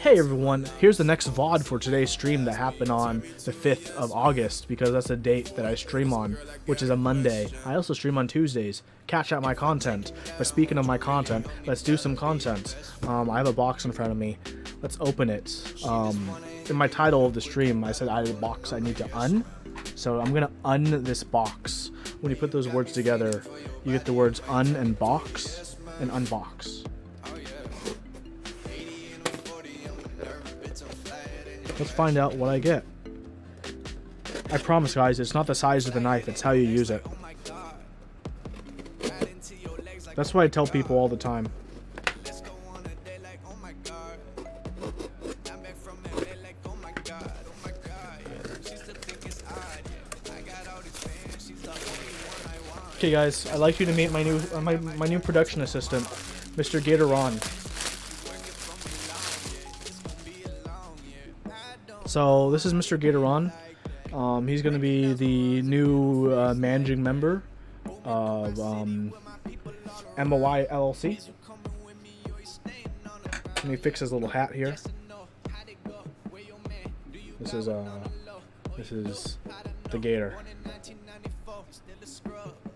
Hey everyone, here's the next VOD for today's stream that happened on the 5th of August, because that's the date that I stream on, which is a Monday. I also stream on Tuesdays. Catch out my content. But speaking of my content, let's do some content. I have a box in front of me. Let's open it. In my title of the stream, I said I had a box I need to un. So I'm gonna un this box. When you put those words together, you get the words un and box and unbox. Let's find out what I get. I promise, guys, it's not the size of the knife, it's how you use it. That's what I tell people all the time. Okay, guys, I'd like you to meet my new production assistant, Mr. Gateron. So this is Mr. Gateron. He's going to be the new managing member of MOI LLC. Let me fix his little hat here. This is the Gator.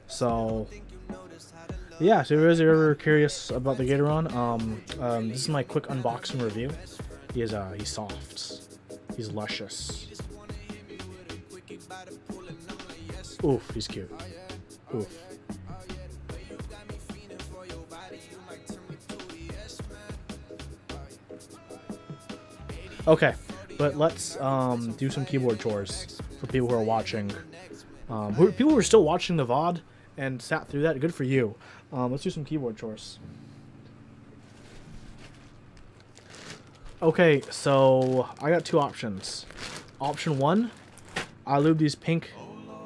So yeah, so if you guys are ever curious about the Gateron, this is my quick unboxing review. He's soft. He's luscious. Oof, he's cute. Oof. Okay, but let's do some keyboard chores for people who are watching. People who are still watching the VOD and sat through that, good for you. Let's do some keyboard chores. Okay, so I got two options. Option one, I lube these pink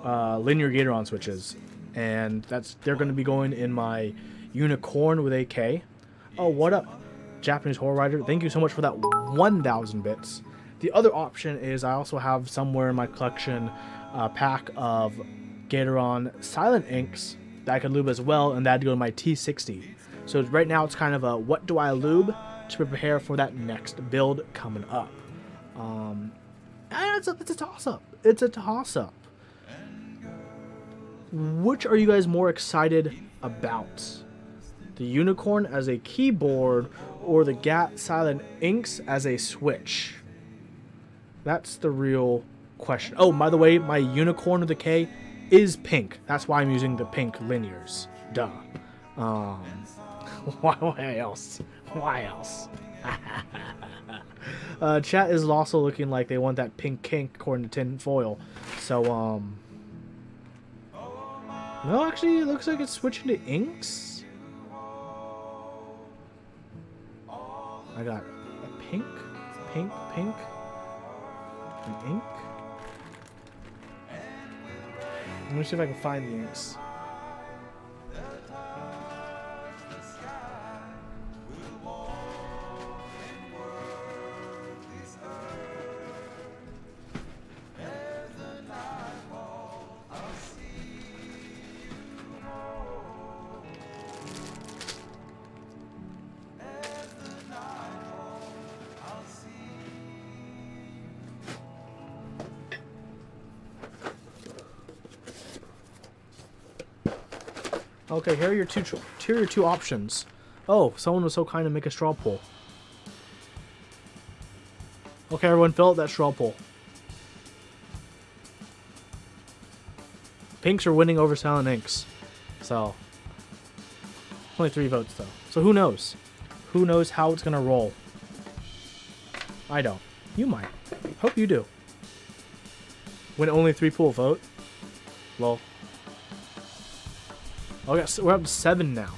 linear Gateron switches, and they're going to be going in my Unicorn with AK. Oh, what up, Japanese Horror Writer? Thank you so much for that 1,000 bits. The other option is I also have somewhere in my collection a pack of Gateron silent inks that I could lube as well, and that'd go to my T60. So right now it's kind of a what do I lube to prepare for that next build coming up. It's a toss-up. It's a toss-up. Which are you guys more excited about? The Unicorn as a keyboard or the GAT Silent Inks as a switch? That's the real question. Oh, by the way, my Unicorn with a K is pink. That's why I'm using the pink linears. Duh. Why else? Why else? Chat is also looking like they want that pink kink according to tin foil. So, no, actually, it looks like it's switching to inks. I got a pink, an ink. Let me see if I can find the inks. Okay, here are your two options. Oh, someone was so kind to make a straw poll. Okay, everyone, fill out that straw poll. Pinks are winning over silent inks. So, only 3 votes though. So who knows? Who knows how it's gonna roll? I don't. You might. Hope you do. When only 3 people vote? Lol. Okay, so we're up to 7 now.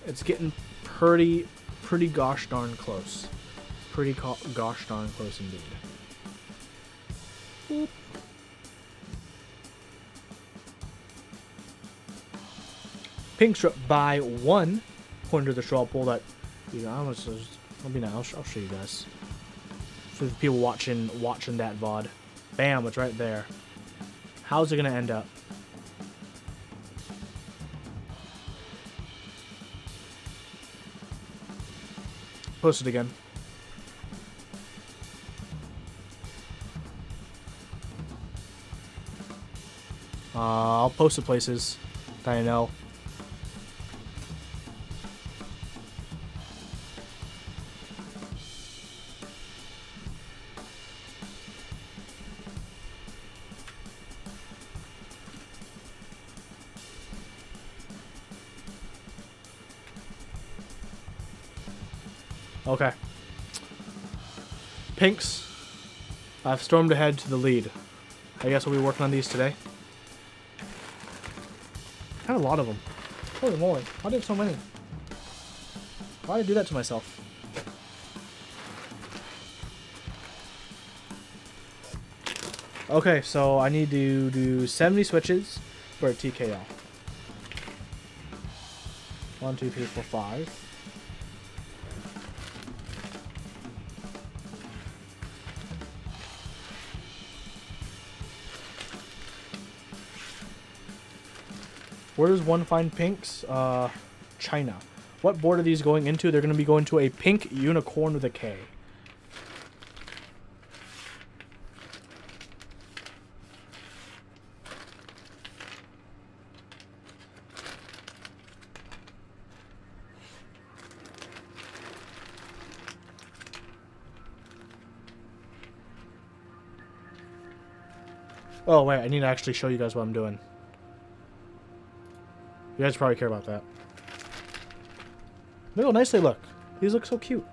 It's getting pretty gosh darn close. Pretty gosh darn close indeed. Boop. Pink's up by 1, according to the straw poll that, you know, I'll show you guys. For the people watching that VOD. Bam, it's right there. How's it gonna end up? Post it again. I'll post the places that I know. Okay. Pinks. I've stormed ahead to the lead. I guess we'll be working on these today. I have a lot of them. Holy moly. Why do I have so many? Why did I do that to myself? Okay, so I need to do 70 switches for a TKO. 1, 2, 3, 4, 5. Where does one find pinks? China. What board are these going into? They're going to be going to a pink unicorn with a K. Oh, wait. I need to actually show you guys what I'm doing. You guys probably care about that. Look how nice they look. These look so cute.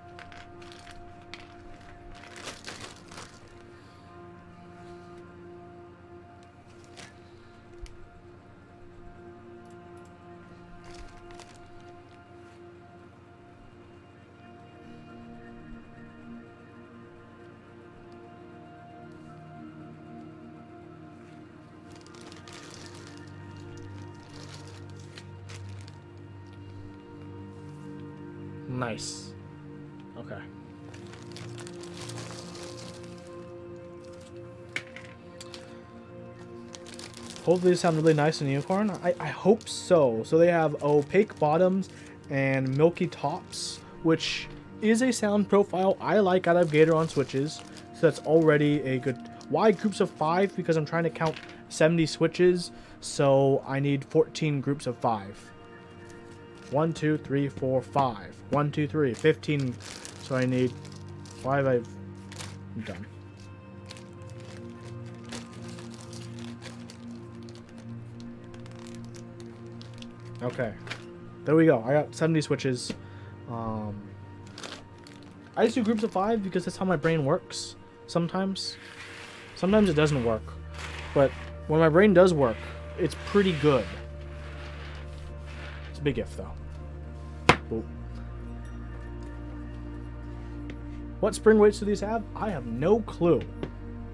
Nice. Okay. Hopefully they sound really nice in unicorn. I hope so. So they have opaque bottoms and milky tops, which is a sound profile I like out of Gateron switches. So that's already a good... Why groups of 5? Because I'm trying to count 70 switches. So I need 14 groups of 5. 1, 2, 3, 4, 5. 1, 2, 3, 15. So I need 5. I'm done. Okay. There we go. I got 70 switches. I just do groups of 5 because that's how my brain works. Sometimes. Sometimes it doesn't work. But when my brain does work, it's pretty good. It's a big if, though. Ooh. What spring weights do these have? I have no clue.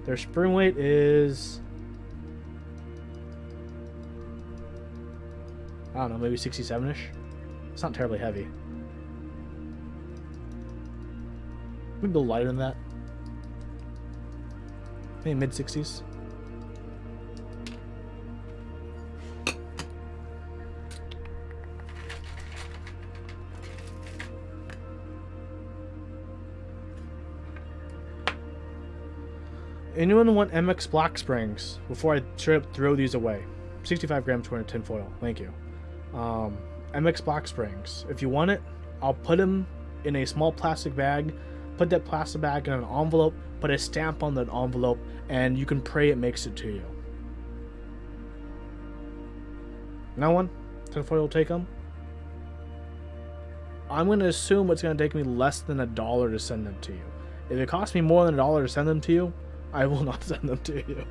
Their spring weight is... I don't know, maybe 67-ish? It's not terribly heavy. Maybe a little lighter than that. Maybe mid-60s. Anyone want MX Black Springs before I straight up throw these away? 65 grams worth of tin foil. Thank you. MX Black Springs. If you want it, I'll put them in a small plastic bag. Put that plastic bag in an envelope. Put a stamp on that envelope. And you can pray it makes it to you. No one? Tin foil will take them? I'm going to assume it's going to take me less than $1 to send them to you. If it costs me more than $1 to send them to you, I will not send them to you.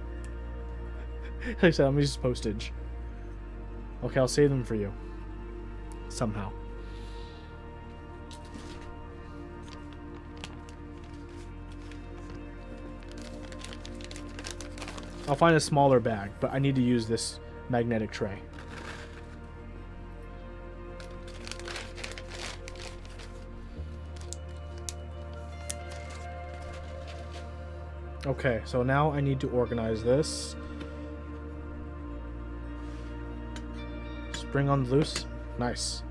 Like I said, I'm just postage. Okay, I'll save them for you. Somehow. I'll find a smaller bag, but I need to use this magnetic tray. Okay, so now I need to organize this. Spring on the loose. Nice.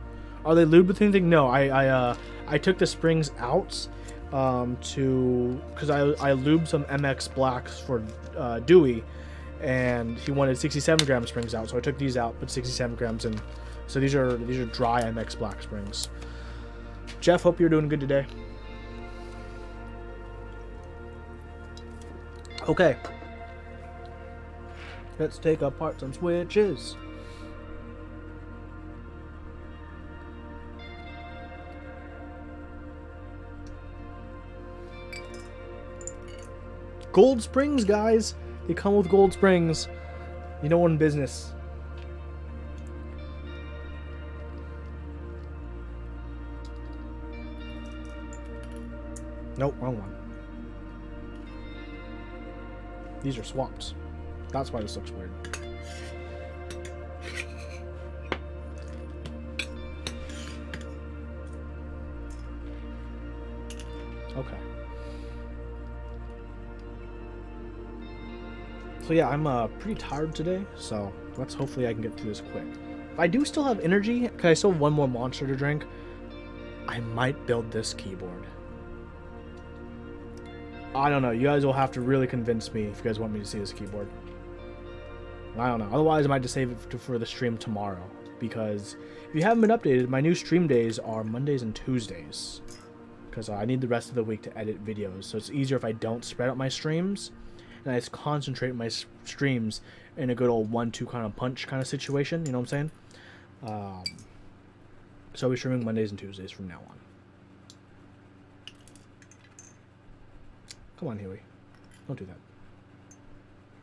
Are they lubed with anything? No, I took the springs out because I lubed some MX Blacks for Dewey, and he wanted 67 gram springs out, so I took these out, put 67 grams in. So these are dry MX Black Springs. Jeff, hope you're doing good today. Okay. Let's take apart some switches. Gold Springs, guys. They come with Gold Springs. You know, in business. Nope, wrong one. These are swaps. That's why this looks weird. Okay. So yeah, I'm pretty tired today, so hopefully I can get through this quick. If I do still have energy, because I still have one more monster to drink, I might build this keyboard. I don't know. You guys will have to really convince me if you guys want me to see this keyboard. I don't know. Otherwise, I might just save it for the stream tomorrow. Because if you haven't been updated, my new stream days are Mondays and Tuesdays. Because I need the rest of the week to edit videos. So it's easier if I don't spread out my streams. And I just concentrate my streams in a good old 1-2 kind of punch kind of situation. You know what I'm saying? So I'll be streaming Mondays and Tuesdays from now on. Come on, Huey. Don't do that.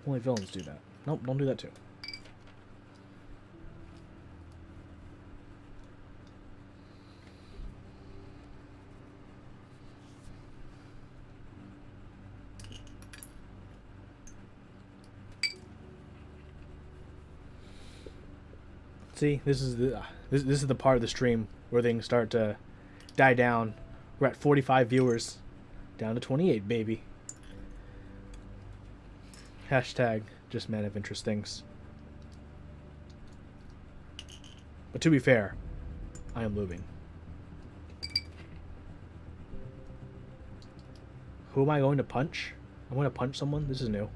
Only villains do that. Nope, don't do that too. See, this is the part of the stream where things start to die down. We're at 45 viewers. Down to 28, baby. Hashtag just man of interest things. But to be fair, I am Lubing. Who am I going to punch? I'm going to punch someone? This is new.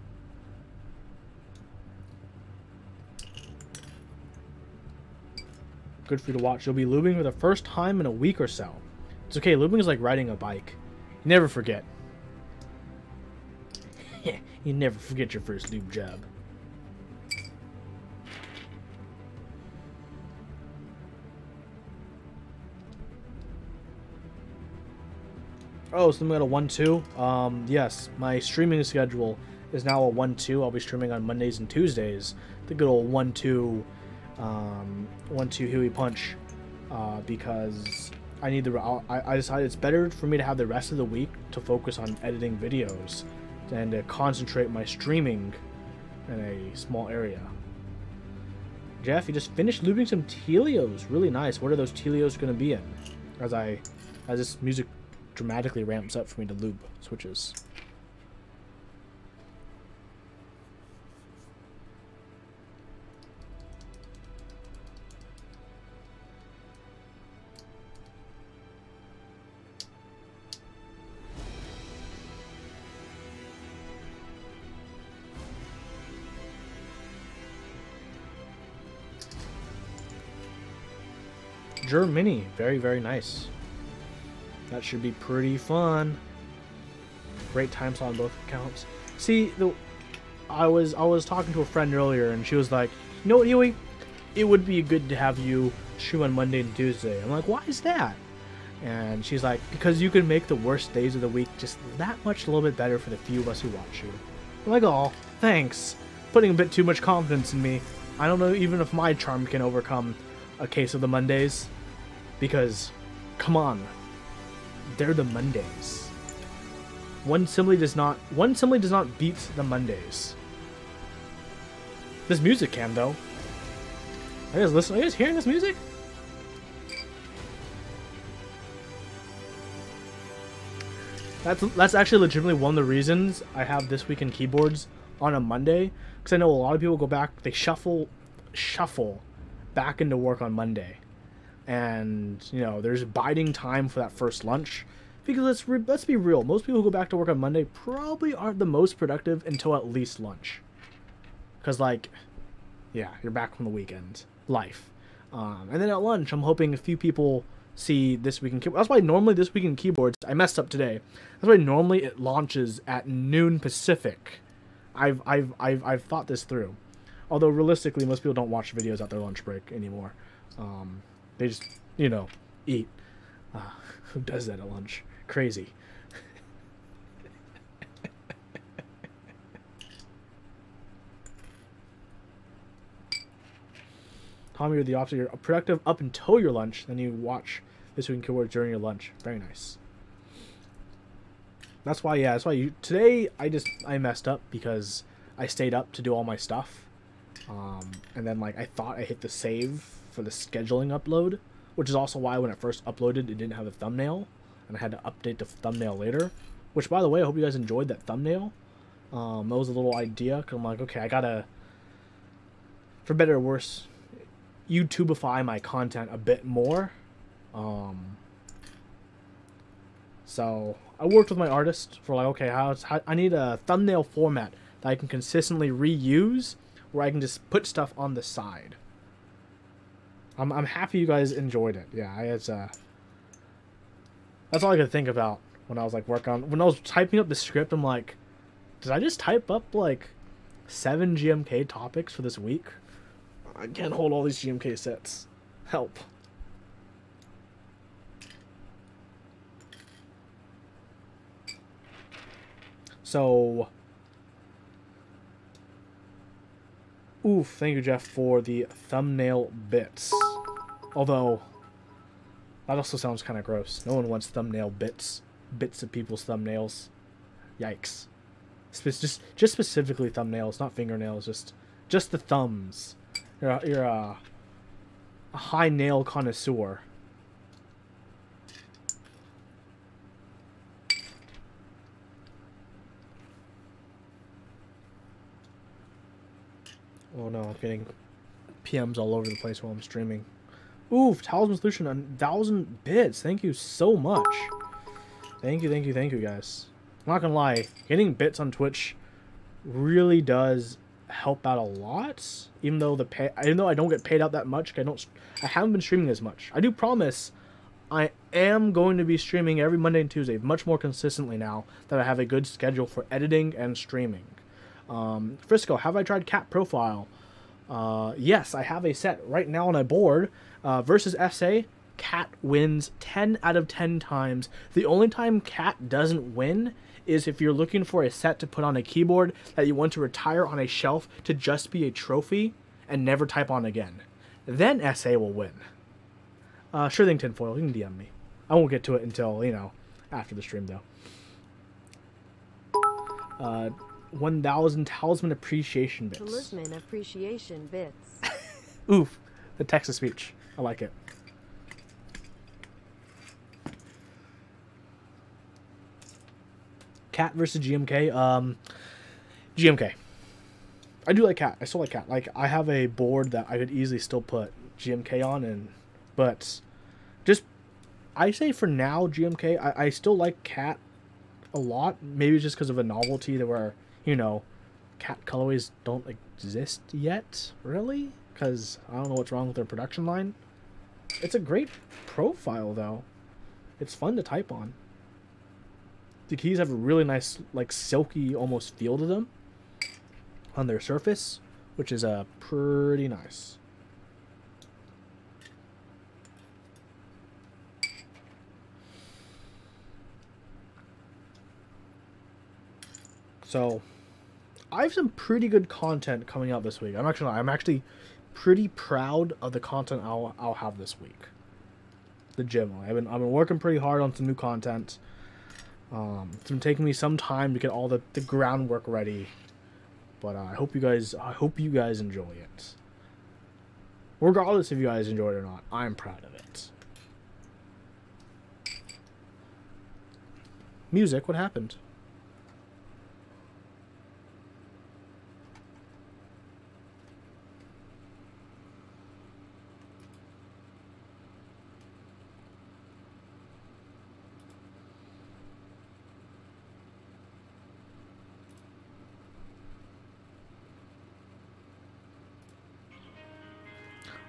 Good for you to watch. You'll be Lubing for the first time in a week or so. It's okay. Lubing is like riding a bike. You never forget. You never forget your first lube job. Oh, so I'm at a 1-2. Yes, my streaming schedule is now a 1-2. I'll be streaming on Mondays and Tuesdays. The good old 1-2, 1-2 Huey punch, because I need the. I decided it's better for me to have the rest of the week to focus on editing videos than to concentrate my streaming in a small area. Jeff, you just finished lubing some Telios. Really nice. What are those Telios going to be in? As this music dramatically ramps up for me to lube switches. Mini, very, very nice. That should be pretty fun. Great time slot on both accounts. See, I was talking to a friend earlier, and she was like, "You know what, Huey? It would be good to have you stream on Monday and Tuesday." I'm like, "Why is that?" And she's like, "Because you can make the worst days of the week just that much a little bit better for the few of us who watch you." I'm like, "Oh, thanks." Putting a bit too much confidence in me. I don't know even if my charm can overcome a case of the Mondays. Because, come on, they're the Mondays. One simply does not beat the Mondays. This music can, though. Are you guys hearing this music? That's actually legitimately one of the reasons I have This Week in Keyboards on a Monday, because I know a lot of people go back, they shuffle back into work on Monday. And, you know, there's biding time for that first lunch. Because let's be real, most people who go back to work on Monday probably aren't the most productive until at least lunch. because like, yeah, you're back from the weekend life. And then at lunch, I'm hoping a few people see This Week in Keyboards. That's why normally This Week in Keyboards, I messed up today. That's why normally it launches at noon Pacific. I've thought this through. Although realistically, most people don't watch videos at their lunch break anymore. They just, you know, eat. Who does that at lunch? Crazy. Tommy, you're the opposite. You're productive up until your lunch, then you watch This Week in Keyboards during your lunch. Very nice. That's why, yeah, that's why today I messed up because I stayed up to do all my stuff. And then like I thought I hit the save for the scheduling upload, which is also why when it first uploaded it didn't have a thumbnail, and I had to update the thumbnail later. Which, by the way, I hope you guys enjoyed that thumbnail. That was a little idea, because I'm like, okay, I gotta, for better or worse, YouTubeify my content a bit more. So I worked with my artist for like, okay, how I need a thumbnail format that I can consistently reuse, where I can just put stuff on the side. I'm happy you guys enjoyed it. Yeah, it's that's all I could think about when I was like when I was typing up the script. I'm like, did I just type up like 7 GMK topics for this week? I can't hold all these GMK sets. Help. So, oof, thank you, Jeff, for the thumbnail bits. Although, that also sounds kind of gross. No one wants thumbnail bits. Bits of people's thumbnails. Yikes. Just specifically thumbnails, not fingernails. Just the thumbs. You're a high nail connoisseur. Oh no, I'm getting PMs all over the place while I'm streaming. Oof, Talisman Solution, 1,000 bits. Thank you so much. Thank you, guys. I'm not gonna lie, getting bits on Twitch really does help out a lot. Even though I don't get paid out that much, I haven't been streaming as much. I do promise I am going to be streaming every Monday and Tuesday, much more consistently now that I have a good schedule for editing and streaming. Frisco, have I tried Cat Profile? Yes, I have a set right now on a board. Versus SA, Cat wins 10 out of 10 times. The only time Cat doesn't win is if you're looking for a set to put on a keyboard that you want to retire on a shelf to just be a trophy and never type on again. Then SA will win. Sure thing, Tinfoil, you can DM me. I won't get to it until, you know, after the stream, though. 1,000 Talisman Appreciation Bits. Talisman Appreciation Bits. Oof, the text-to speech. I like it. Cat versus GMK. GMK. I do like Cat. I still like Cat. Like, I have a board that I could easily still put GMK on, but just, I say for now, GMK, I still like Cat a lot. Maybe just because of a novelty that where, you know, Cat colorways don't exist yet, really? Because I don't know what's wrong with their production line. It's a great profile, though. It's fun to type on. The keys have a really nice, like, silky almost feel to them on their surface, which is pretty nice. So, I have some pretty good content coming out this week. I'm actually pretty proud of the content I'll have this week. Legitimately, I've been working pretty hard on some new content. It's been taking me some time to get all the groundwork ready, but I hope you guys enjoy it. Regardless if you guys enjoy it or not, I'm proud of it. Music, what happened?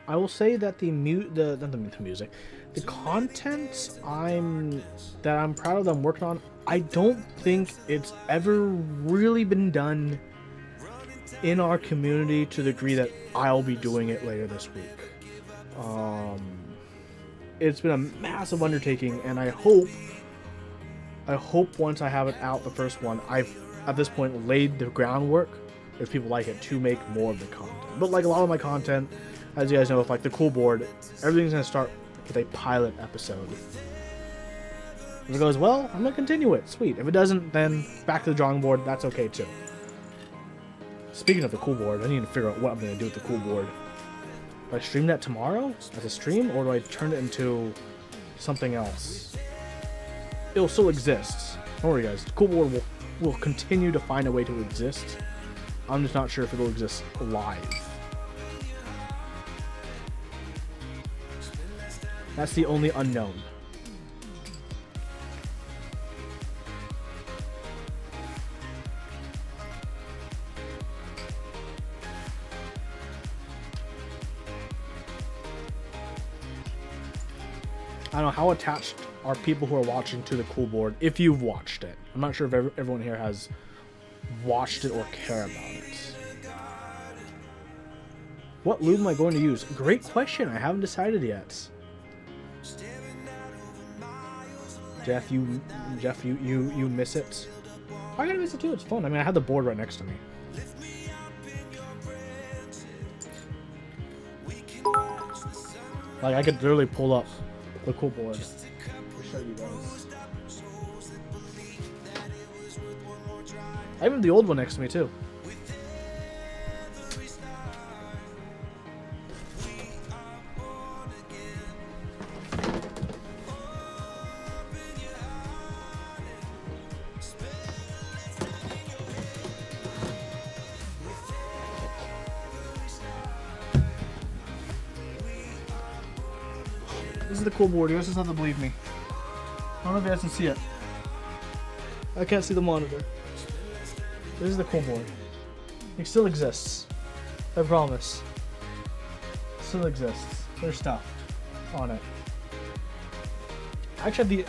I will say that the music, the content that I'm proud of that I'm working on, I don't think it's ever really been done in our community to the degree that I'll be doing it later this week. It's been a massive undertaking, and I hope once I have it out, the first one, I've at this point laid the groundwork, if people like it, to make more of the content. But like a lot of my content, as you guys know, with like the cool board, everything's gonna start with a pilot episode. If it goes well, I'm gonna continue it. Sweet. If it doesn't, then back to the drawing board. That's okay too. Speaking of the cool board, I need to figure out what I'm gonna do with the cool board. Do I stream that tomorrow as a stream, or do I turn it into something else? It'll still exist. Don't worry, guys. The cool board will continue to find a way to exist. I'm just not sure if it'll exist live. That's the only unknown. I don't know how attached are people who are watching to the cool board, if you've watched it. I'm not sure if everyone here has watched it or care about it. What lube am I going to use? Great question. I haven't decided yet. Jeff, you miss it? I gotta miss it too. It's fun. I mean, I had the board right next to me. Like, I could literally pull up the cool board to show you guys. I even have the old one next to me too. This is the cool board. You guys just have to believe me. I don't know if you guys can see it. I can't see the monitor. This is the cool board. It still exists. I promise. It still exists. There's stuff on it. I actually have the...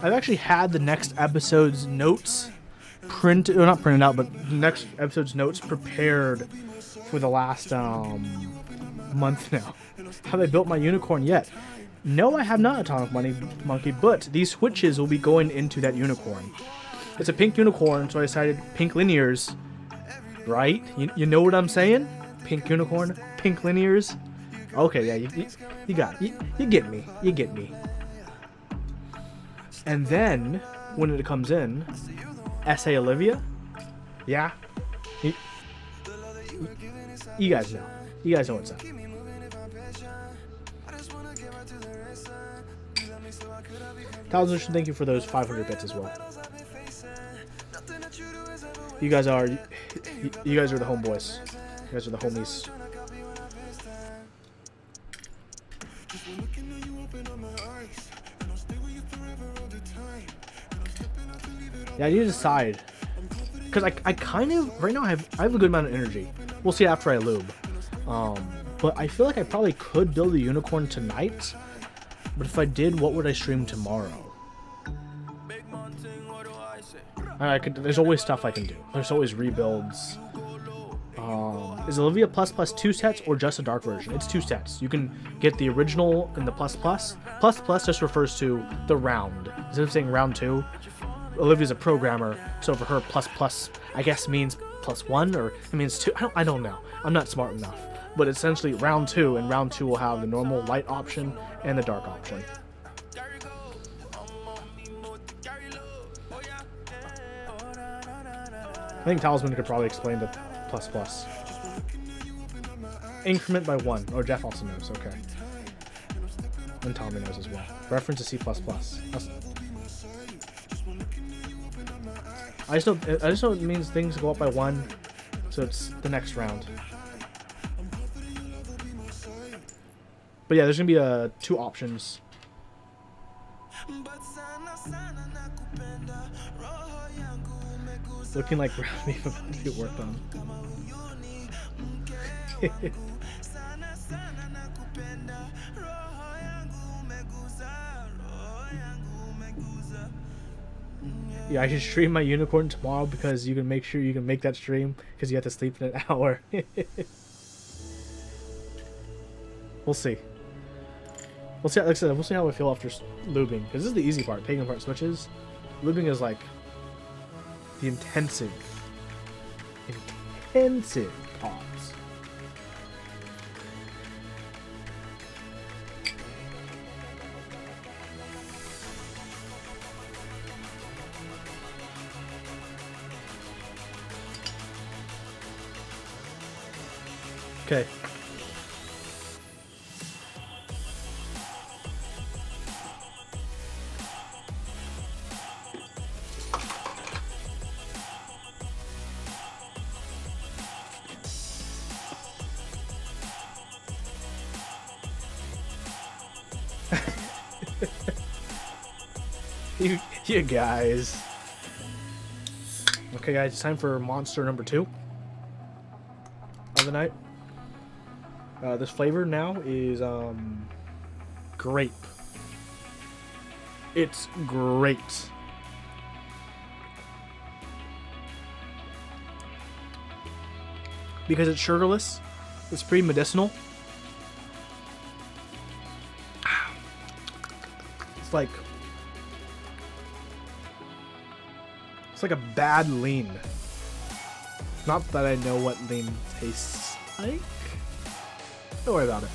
I've actually had the next episode's notes printed, or not printed out, but the next episode's notes prepared for the last month now. Have I built my unicorn yet? No, I have not, Atomic Monkey, but these switches will be going into that unicorn. It's a pink unicorn, so I decided pink linears, right? You know what I'm saying? Pink unicorn, pink linears. Okay, yeah, you got it. You get me. You get me. And then, when it comes in, S.A. Olivia, yeah, you guys know. You guys know what's up. Talzation, thank you for those 500 bits as well. You guys are the homeboys. You guys are the homies. Yeah, I need to decide, because I kind of right now I have a good amount of energy. We'll see after I lube, but I feel like I probably could build a unicorn tonight. But if I did, what would I stream tomorrow? There's always stuff I can do. There's always rebuilds. Is Olivia plus 2 sets or just a dark version? It's 2 sets. You can get the original and the plus. Plus just refers to the round. Instead of saying round 2, Olivia's a programmer, so for her plus I guess means +1, or it means 2. I don't know. I'm not smart enough. But essentially round 2, and round 2 will have the normal light option and the dark option. I think Talisman could probably explain the plus. Increment by 1. Oh, Jeff also knows. Okay. And Tommy knows as well. Reference to C++. I just know it means things go up by 1, so it's the next round. But yeah, there's gonna be two options. Looking like me about to get worked on. Yeah, I should stream my unicorn tomorrow because you can make sure you can make that stream because you have to sleep in an hour. We'll see. We'll see. Like I said, we'll see how I feel after lubing because this is the easy part. Taking apart switches. Lubing is like the intensive parts. Okay. you guys. Okay, guys, it's time for monster number 2 of the night. This flavor now is grape. It's great. Because it's sugarless, it's pretty medicinal. It's like a bad lean. Not that I know what lean tastes like. Don't worry about it.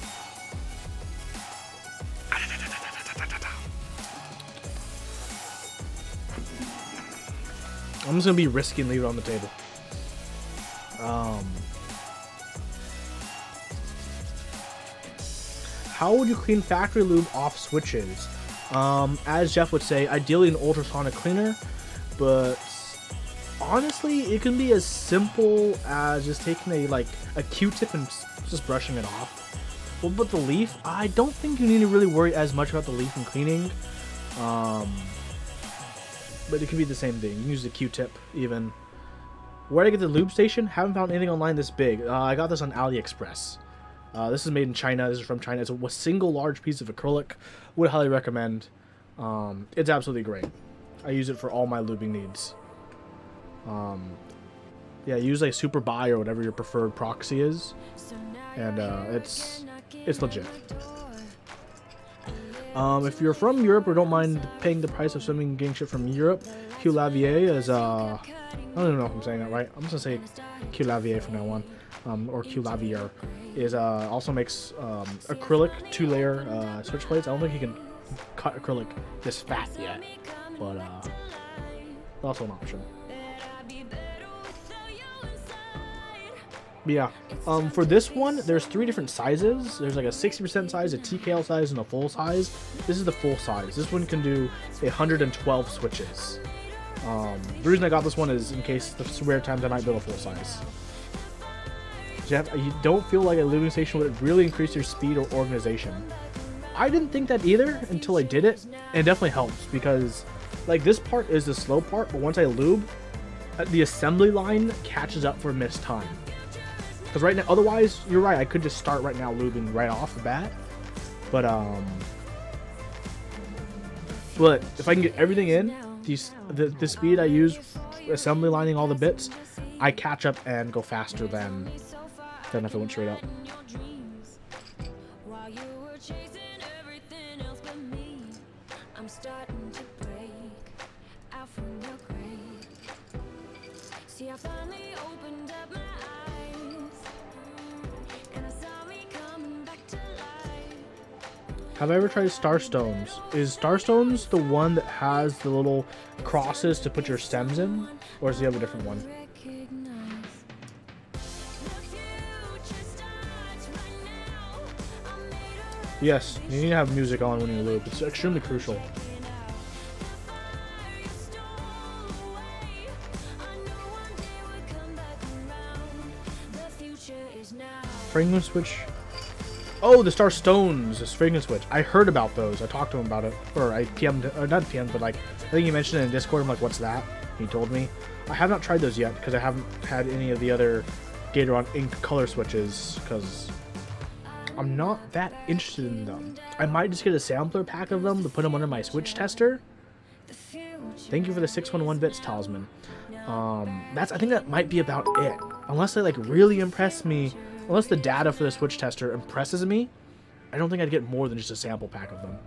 I'm just gonna be risky and leave it on the table. How would you clean factory lube off switches? As Jeff would say, ideally an ultrasonic cleaner, but honestly, it can be as simple as just taking a Q-tip and just brushing it off. Well, but the leaf, I don't think you need to really worry as much about the leaf in cleaning. But it can be the same thing. You can use the Q-tip even. Where did I get the lube station? Haven't found anything online this big. I got this on AliExpress. This is made in China. This is from China. It's a single large piece of acrylic. Would highly recommend. It's absolutely great. I use it for all my lubing needs. Yeah, use a Super Buy or whatever your preferred proxy is, and it's legit. If you're from Europe or don't mind paying the price of swimming and getting shit from Europe, Q Lavier is I don't even know if I'm saying that right. I'm just gonna say Q Lavier from now on, or Q Lavier is also makes acrylic 2-layer switch plates. I don't think you can cut acrylic this fat yet, but also an option. Yeah, for this one, there's 3 different sizes. There's like a 60% size, a TKL size, and a full size. This is the full size. This one can do 112 switches. The reason I got this one is in case the rare times I might build a full size. Jeff, you don't feel like a lubing station would really increase your speed or organization? I didn't think that either until I did it, and it definitely helps because like this part is the slow part, but once I lube, the assembly line catches up for missed time. Because right now, otherwise, you're right, I could just start right now lubing right off the bat. But if I can get everything in, the speed I use, assembly lining all the bits, I catch up and go faster than if I went straight up. Have I ever tried Starstones? Is Starstones the one that has the little crosses to put your stems in? Or does he have a different one? Yes, you need to have music on when you lube. It's extremely crucial. Fragrance switch. Oh, the Star Stones, the String Switch. I heard about those. I talked to him about it. Or I PM'd, or not PM'd, but like, I think he mentioned it in Discord. I'm like, what's that? He told me. I have not tried those yet because I haven't had any of the other Gateron ink color switches because I'm not that interested in them. I might just get a sampler pack of them to put them under my switch tester. Thank you for the 611 bits, Talisman. I think that might be about it. Unless they like really impress me, unless the data for the switch tester impresses me, I don't think I'd get more than just a sample pack of them.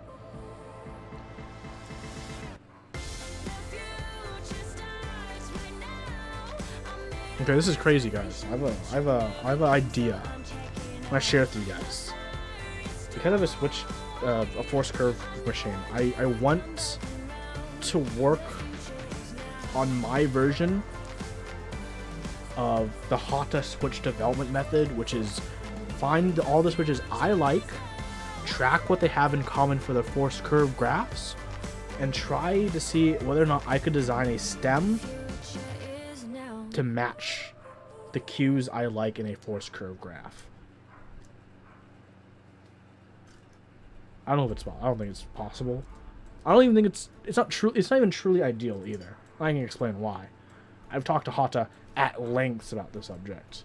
Okay, this is crazy, guys. I have an idea. I'm gonna share it with you guys. Because I have a switch, a force curve machine. I want to work on my version of the Hata switch development method, which is find all the switches I like, track what they have in common for the force curve graphs, and try to see whether or not I could design a stem to match the cues I like in a force curve graph. I don't know if it's possible. I don't think it's possible. I don't even think it's not even truly ideal either. I can explain why. I've talked to Hata at length about the subject.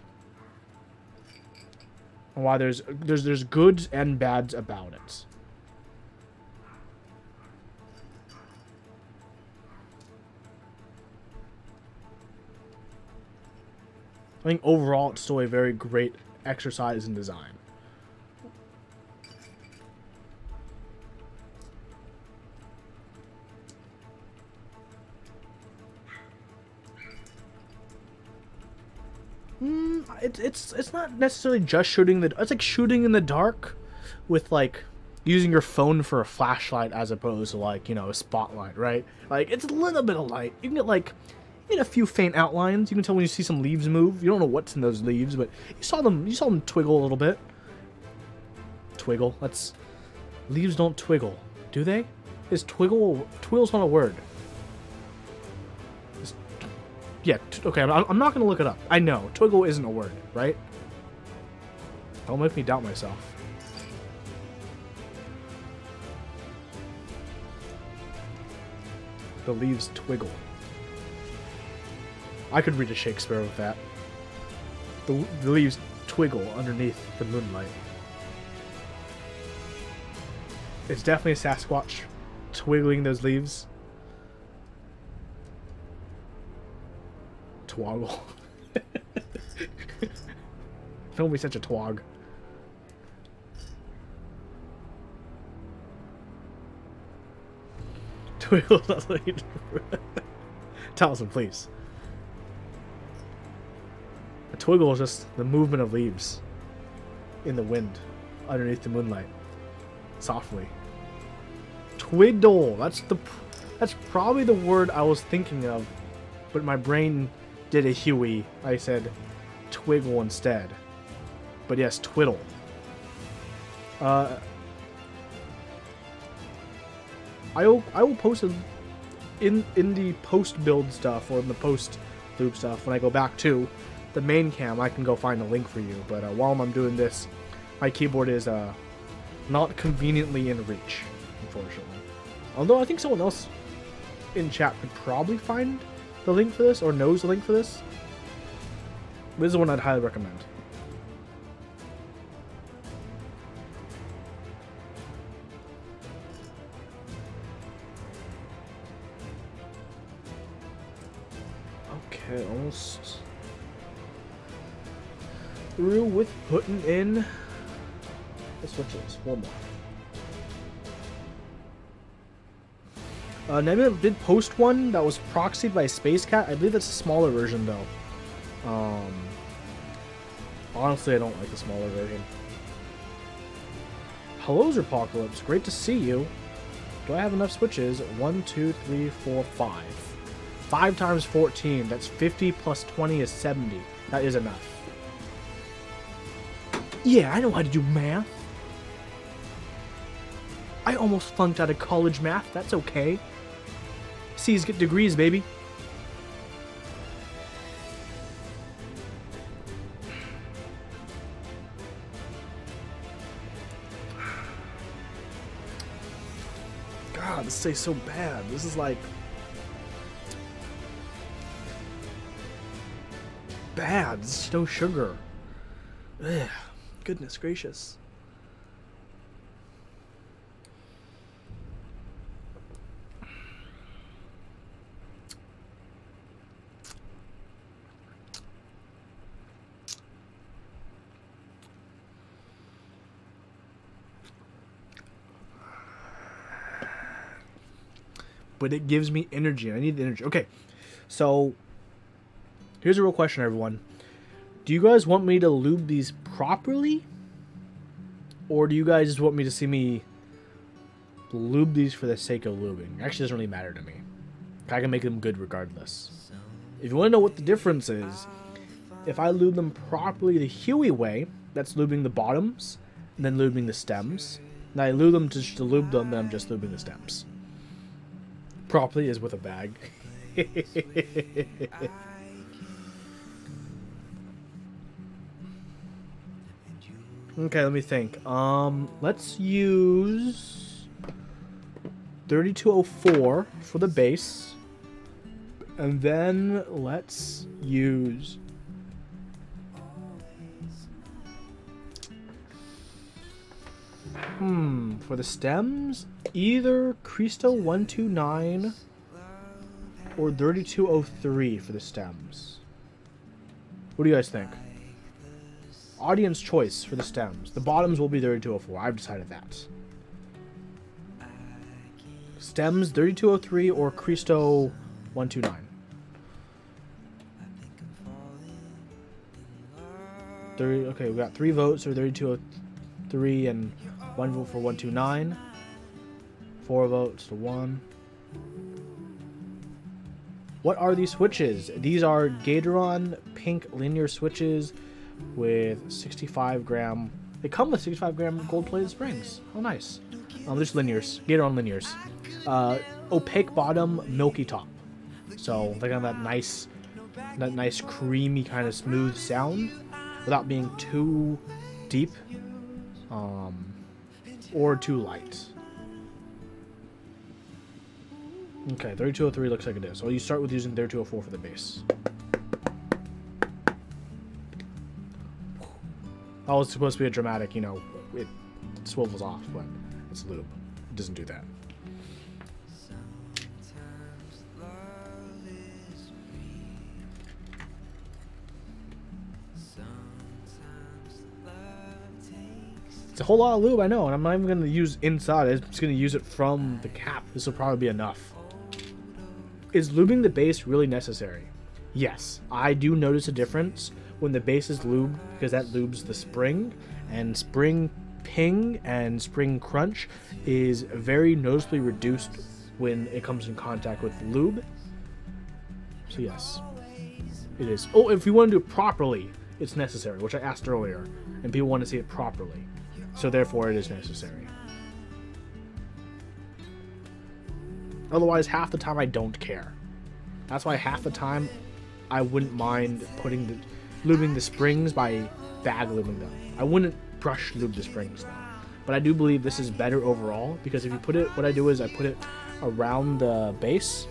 And why there's goods and bads about it. I think overall it's still a very great exercise in design. It's not necessarily just shooting the. It's like shooting in the dark, with like using your phone for a flashlight as opposed to like, you know, a spotlight, right? Like it's a little bit of light. You can get like in a few faint outlines. You can tell when you see some leaves move. You don't know what's in those leaves, but you saw them twiggle a little bit. Twiggle. That's leaves don't twiggle, do they? Is twiggle? Twiggle's not a word. Yeah, okay, I'm not going to look it up. I know, twiggle isn't a word, right? Don't make me doubt myself. The leaves twiggle. I could read a Shakespeare with that. The leaves twiggle underneath the moonlight. It's definitely a Sasquatch twiggling those leaves. Twoggle. Don't be such a twog. Twiggle. Talisman, please. A twiggle is just the movement of leaves in the wind underneath the moonlight, softly. Twiddle. That's probably the word I was thinking of, but my brain did a Huey. I said twiggle instead. But yes, twiddle. I will post it in the post build stuff or in the post loop stuff when I go back to the main cam. I can go find a link for you. But while I'm doing this, my keyboard is not conveniently in reach, unfortunately. Although I think someone else in chat could probably find the link for this, or knows the link for this. This is the one I'd highly recommend. Okay, almost through with putting in the switches. One more. Nebula did post one that was proxied by Space Cat. I believe that's a smaller version, though. Honestly, I don't like the smaller version. Hello, Apocalypse. Great to see you. Do I have enough switches? 1, 2, 3, 4, 5. 5 times 14. That's 50 plus 20 is 70. That is enough. Yeah, I know how to do math. I almost flunked out of college math. That's okay. C's get degrees, baby. God, this tastes so bad. This is like bad. This is no sugar. Ugh. Goodness gracious. But it gives me energy. I need the energy. Okay, so here's a real question, everyone. Do you guys want me to lube these properly? Or do you guys just want me to see me lube these for the sake of lubing? Actually, it doesn't really matter to me. I can make them good regardless. If you want to know what the difference is, if I lube them properly the Huey way, that's lubing the bottoms, and then lubing the stems. And I lube them just to lube them, then I'm just lubing the stems. Properly is with a bag. Okay, let me think. Let's use 3204 for the base, and then let's use for the stems, either Cristo 129 or 3203 for the stems. What do you guys think? Audience choice for the stems. The bottoms will be 3204. I've decided that. Stems 3203 or Cristo 129. Okay, we got 3 votes for 3203 and 1 vote for 129. 4 votes to 1. What are these switches? These are Gateron pink linear switches with 65 gram. They come with 65 gram gold plated springs. Oh, nice. There's linears. Gateron linears. Opaque bottom, milky top. So they got that nice creamy kind of smooth sound without being too deep or too light. Okay, 3203 looks like it is. So you start with using 3204 for the base. Oh, it's supposed to be a dramatic, you know, it swivels off, but it's lube. It doesn't do that. It's a whole lot of lube, I know, and I'm not even going to use inside. I'm just going to use it from the cap. This will probably be enough. Is lubing the base really necessary? Yes, I do notice a difference when the base is lubed, because that lubes the spring, and spring ping and spring crunch is very noticeably reduced when it comes in contact with lube. So yes, it is. Oh, if you want to do it properly, it's necessary, which I asked earlier, and people want to see it properly. So therefore it is necessary. Otherwise, half the time I don't care. That's why half the time I wouldn't mind lubing the springs by bag lubing them. I wouldn't brush lube the springs though. But I do believe this is better overall, because if you put it, what I do is I put it around the base.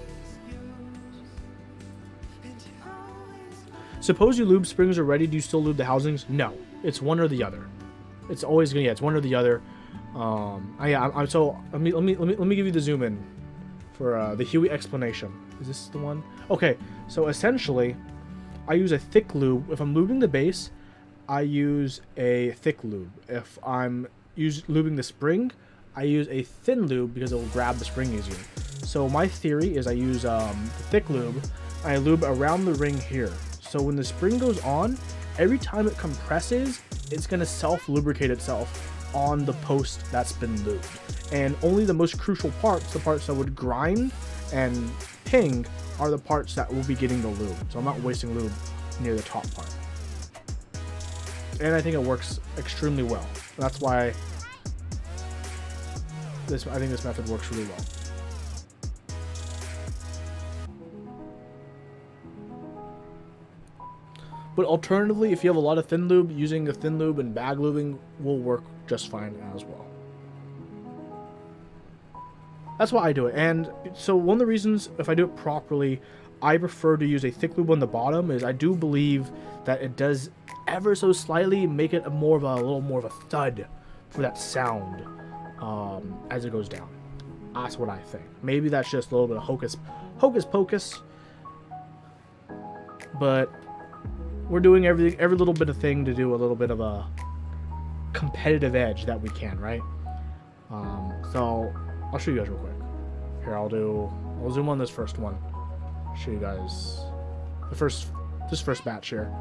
Suppose you lube springs already, do you still lube the housings? No, it's one or the other. It's always gonna, yeah, it's one or the other. So let me give you the zoom in for the Huey explanation. Is this the one? Okay, so essentially, I use a thick lube. If I'm lubing the base, I use a thick lube. If I'm lubing the spring, I use a thin lube because it will grab the spring easier. So my theory is I use thick lube. I lube around the ring here. So when the spring goes on, every time it compresses, it's going to self-lubricate itself on the post that's been lubed. And only the most crucial parts, the parts that would grind and ping, are the parts that will be getting the lube. So I'm not wasting lube near the top part. And I think it works extremely well. That's why I think this method works really well. But alternatively, if you have a lot of thin lube, using the thin lube and bag lubing will work just fine as well. That's why I do it. And so one of the reasons, if I do it properly, I prefer to use a thick lube on the bottom is I do believe that it does ever so slightly make it a little more of a thud for that sound as it goes down. That's what I think. Maybe that's just a little bit of hocus pocus. But we're doing every little bit of thing to do a little bit of a competitive edge that we can, right? So I'll show you guys real quick. Here, I'll zoom on this first one. Show you guys this first batch here.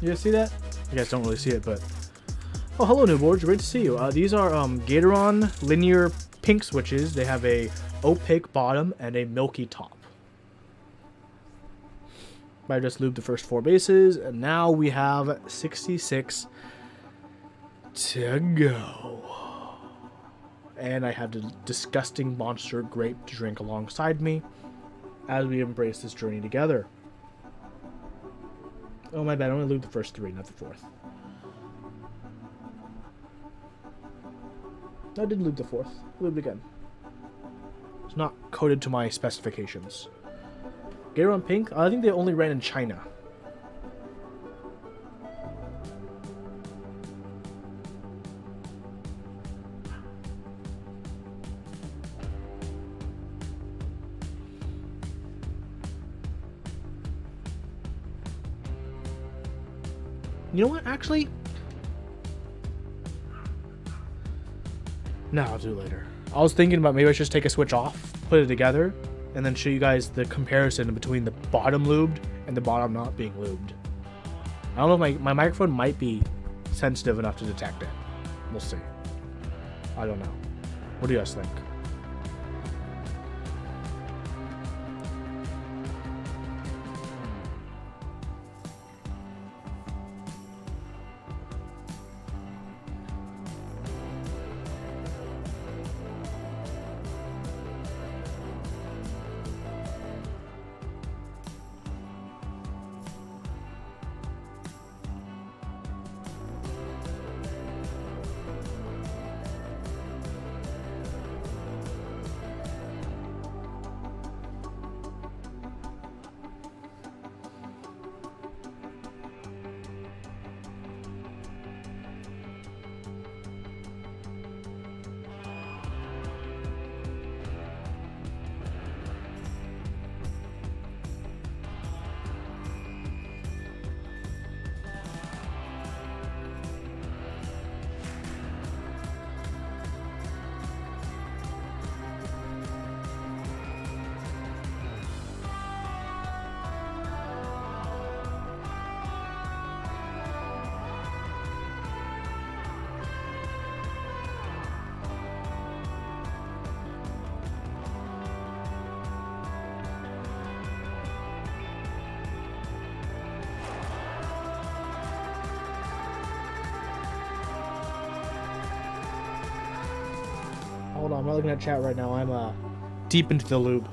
You guys see that? You guys don't really see it, but... Oh, hello, new boards. Great to see you. These are Gateron linear pink switches. They have a opaque bottom and a milky top. I just lubed the first 4 bases, and now we have 66 to go. And I have the disgusting monster grape to drink alongside me as we embrace this journey together. Oh, my bad. I only lubed the first 3, not the 4th. I did lube the 4th. Lubed again. It's not coded to my specifications. Gateron pink? I think they only ran in China. You know what, actually? No, I'll do it later. I was thinking about maybe I should just take a switch off, put it together, and then show you guys the comparison between the bottom lubed and the bottom not being lubed. I don't know if my microphone might be sensitive enough to detect it. We'll see. I don't know. What do you guys think? Hold on, I'm not looking at chat right now. I'm deep into the lube.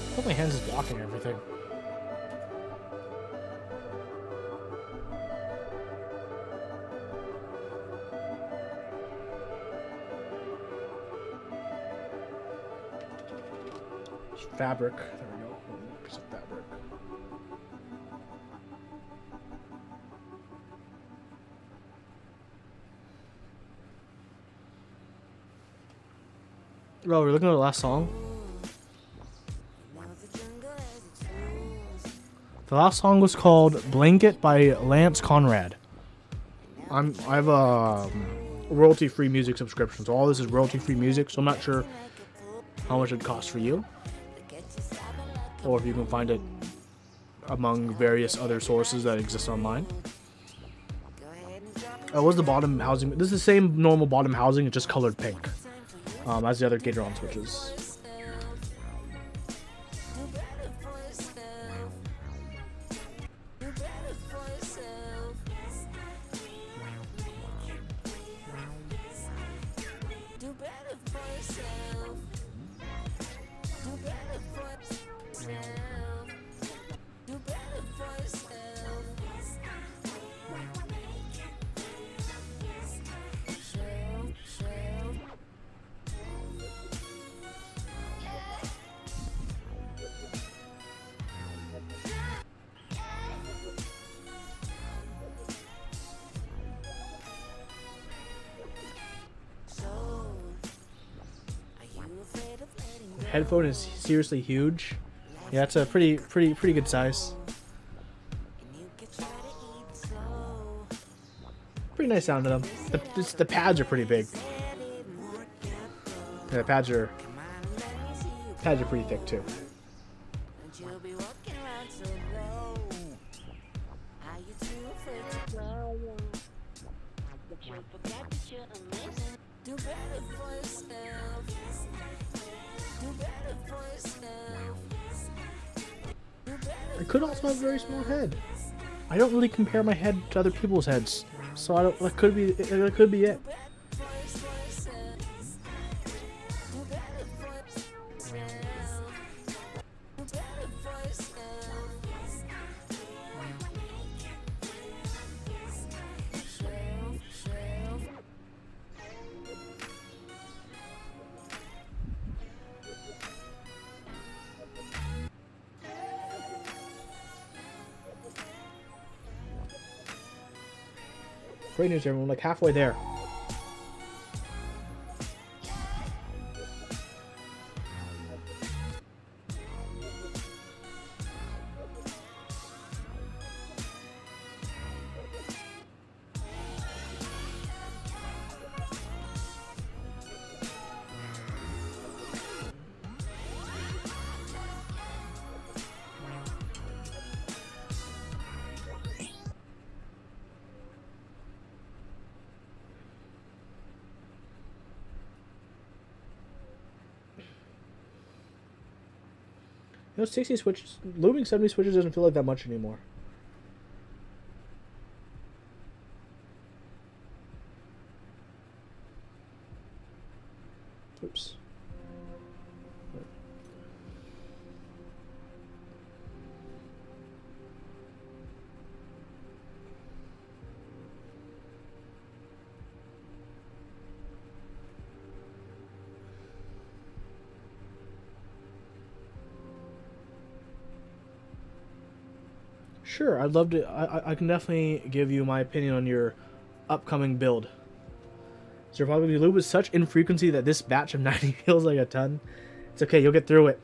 I hope my hands is blocking everything. Fabric. There we go. Piece of fabric. Oh, we're looking at the last song. The last song was called "Blanket" by Lance Conrad. I have a royalty-free music subscription, so all this is royalty-free music. So I'm not sure how much it costs for you, or if you can find it among various other sources that exist online. What's the bottom housing? This is the same normal bottom housing, it's just colored pink, as the other Gateron switches. Headphone is seriously huge. Yeah, it's a pretty good size. Pretty nice sound to them. The pads are pretty big. Yeah, the pads are pretty thick too. I could also have a very small head. I don't really compare my head to other people's heads, so I don't. That could be it. Great news, everyone. Like halfway there. You know, 60 switches, Lubing 70 switches doesn't feel like that much anymore. Oops. Sure, I'd love to. I can definitely give you my opinion on your upcoming build. So probably lube with such infrequency that this batch of 90 feels like a ton. It's okay, you'll get through it.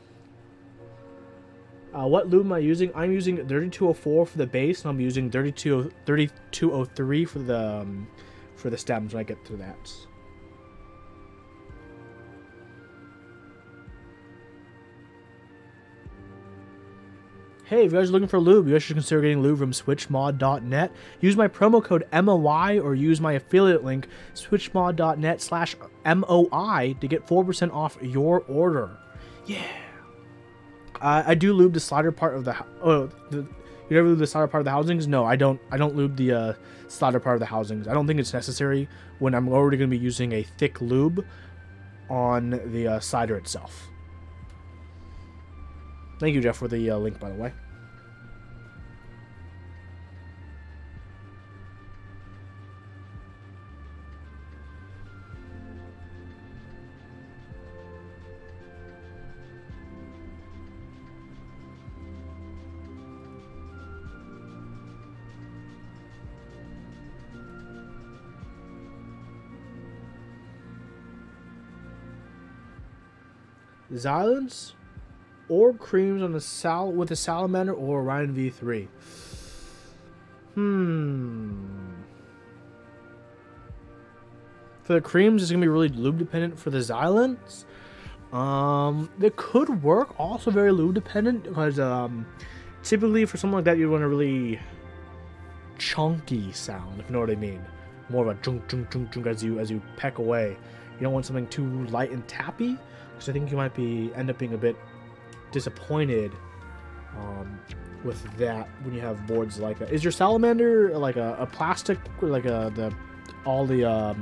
What lube am I using? I'm using 3204 for the base, and I'm using 3203 for the stems when I get through that. Hey, if you guys are looking for lube, you guys should consider getting lube from switchmod.net. Use my promo code MOI or use my affiliate link, switchmod.net/MOI, to get 4% off your order. Yeah. I do lube the slider part of the... you never lube the slider part of the housings? No, I don't lube the slider part of the housings. I don't think it's necessary when I'm already going to be using a thick lube on the slider itself. Thank you, Jeff, for the link, by the way. Xylons or creams on the with a salamander or Orion V3. For the creams, it's gonna be really lube dependent. For the Xylons, they could work. Also very lube dependent because typically for something like that, you want a really chunky sound, if you know what I mean. More of a junk junk junk junk as you peck away. You don't want something too light and tappy, because I think you might end up being a bit disappointed with that when you have boards like that. Is your salamander like a plastic, like all the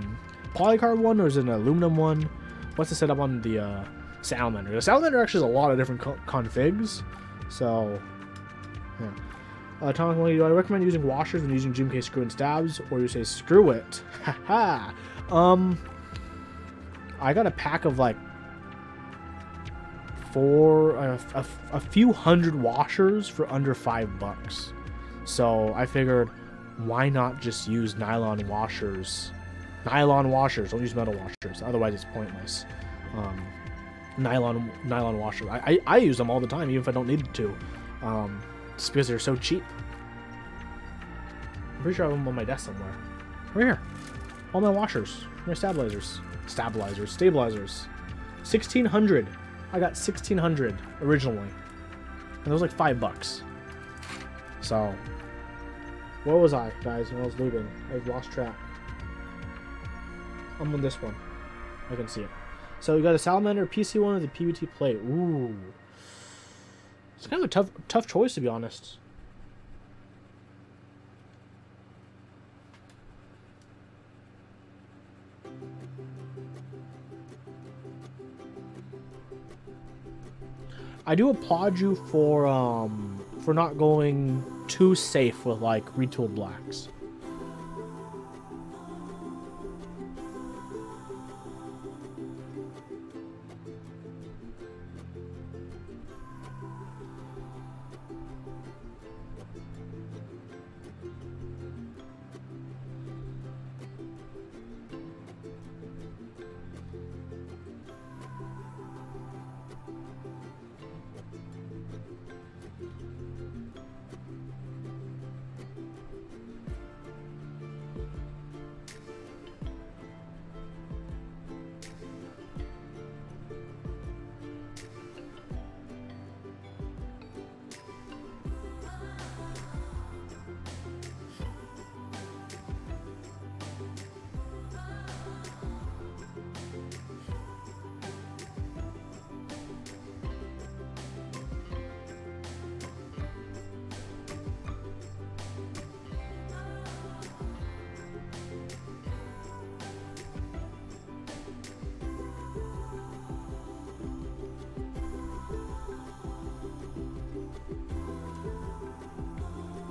polycarbonate one, or is it an aluminum one? What's the setup on the salamander? The salamander actually has a lot of different configs, so yeah. Thomas, do I recommend using washers when using GMK screw and stabs, or you say screw it? Haha. I got a pack of like a few hundred washers for under $5. So I figured, why not just use nylon washers? Nylon washers. Don't use metal washers. Otherwise, it's pointless. Nylon washers. I use them all the time, even if I don't need to. Just because they're so cheap. I'm pretty sure I have them on my desk somewhere. Right here. All my washers. My stabilizers. 1,600. I got 1,600 originally. And it was like $5. So, where was I, guys, when I was lubing? I've lost track. I'm on this one. I can see it. So we got a salamander, PC one with a PBT plate. Ooh. It's kind of a tough choice, to be honest. I do applaud you for not going too safe with like retooled blacks.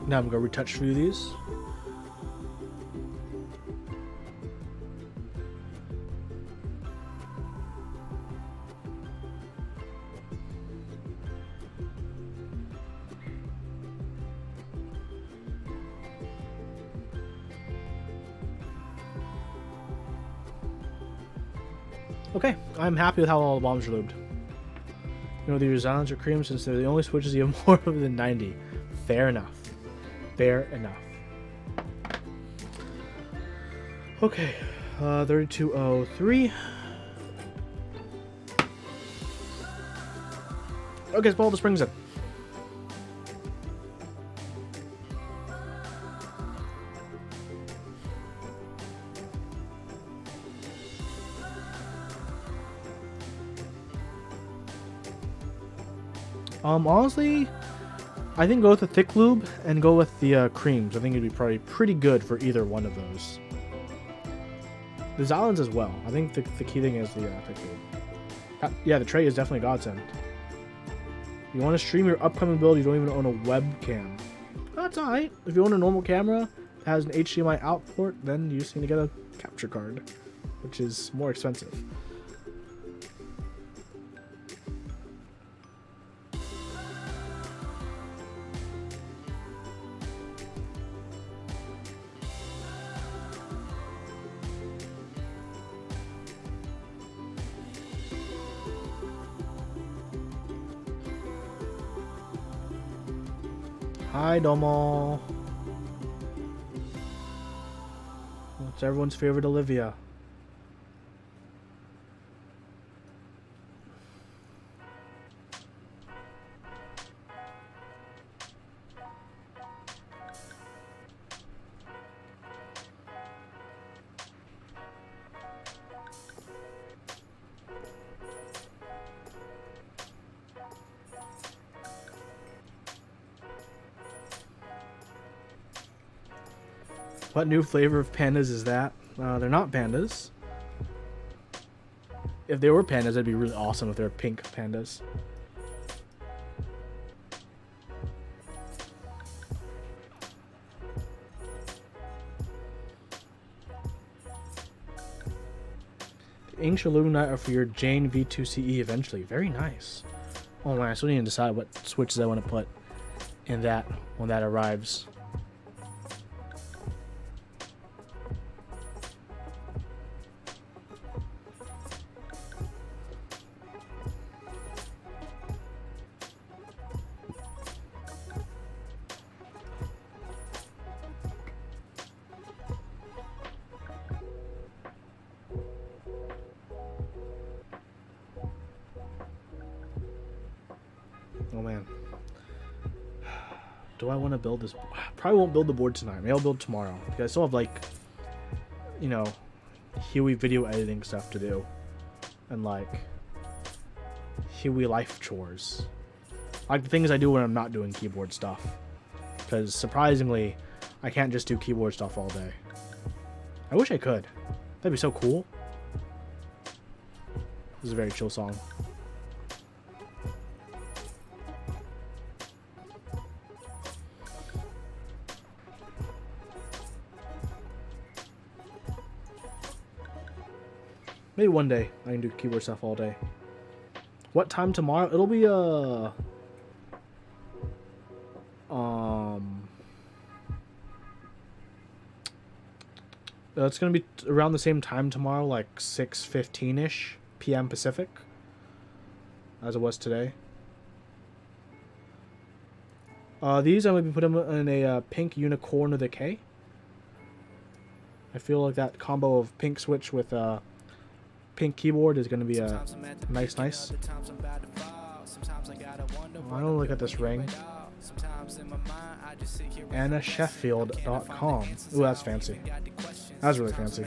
Now I'm going to retouch through these. Okay, I'm happy with how all the bombs are lubed. You know, the Xylons or cream, since they're the only switches you have more of than 90. Fair enough. Fair enough. Okay, 3203. Okay, let's pull all the springs in. Honestly, I think go with the thick lube and go with the creams. I think it'd be probably pretty good for either one of those. The Xylons as well. I think the key thing is the thick lube. Yeah, the tray is definitely a godsend. You want to stream your upcoming build, you don't even own a webcam. That's alright. If you own a normal camera that has an HDMI out port, then you just need to get a capture card, which is more expensive. Hi, Domo. It's everyone's favorite Olivia. What new flavor of pandas is that? They're not pandas. If they were pandas, that'd be really awesome if they're pink pandas. The Ink shall illuminate for your Jane V2CE eventually. Very nice. Oh man, I still need to decide what switches I want to put in that when that arrives. Oh man. Do I want to build this? Probably won't build the board tonight. Maybe I'll build tomorrow. Because I still have, like, you know, Huey video editing stuff to do. And, like, Huey life chores. Like the things I do when I'm not doing keyboard stuff. Because, surprisingly, I can't just do keyboard stuff all day. I wish I could. That'd be so cool. This is a very chill song. Maybe one day I can do keyboard stuff all day. What time tomorrow? It'll be it's gonna be around the same time tomorrow, like 6:15ish p.m. Pacific, as it was today. These I'm gonna be putting them in a pink unicorn with a K. I feel like that combo of pink switch with pink keyboard is going to be a nice. I don't look at this ring. AnnaSheffield.com. Ooh, that's fancy. That's really fancy.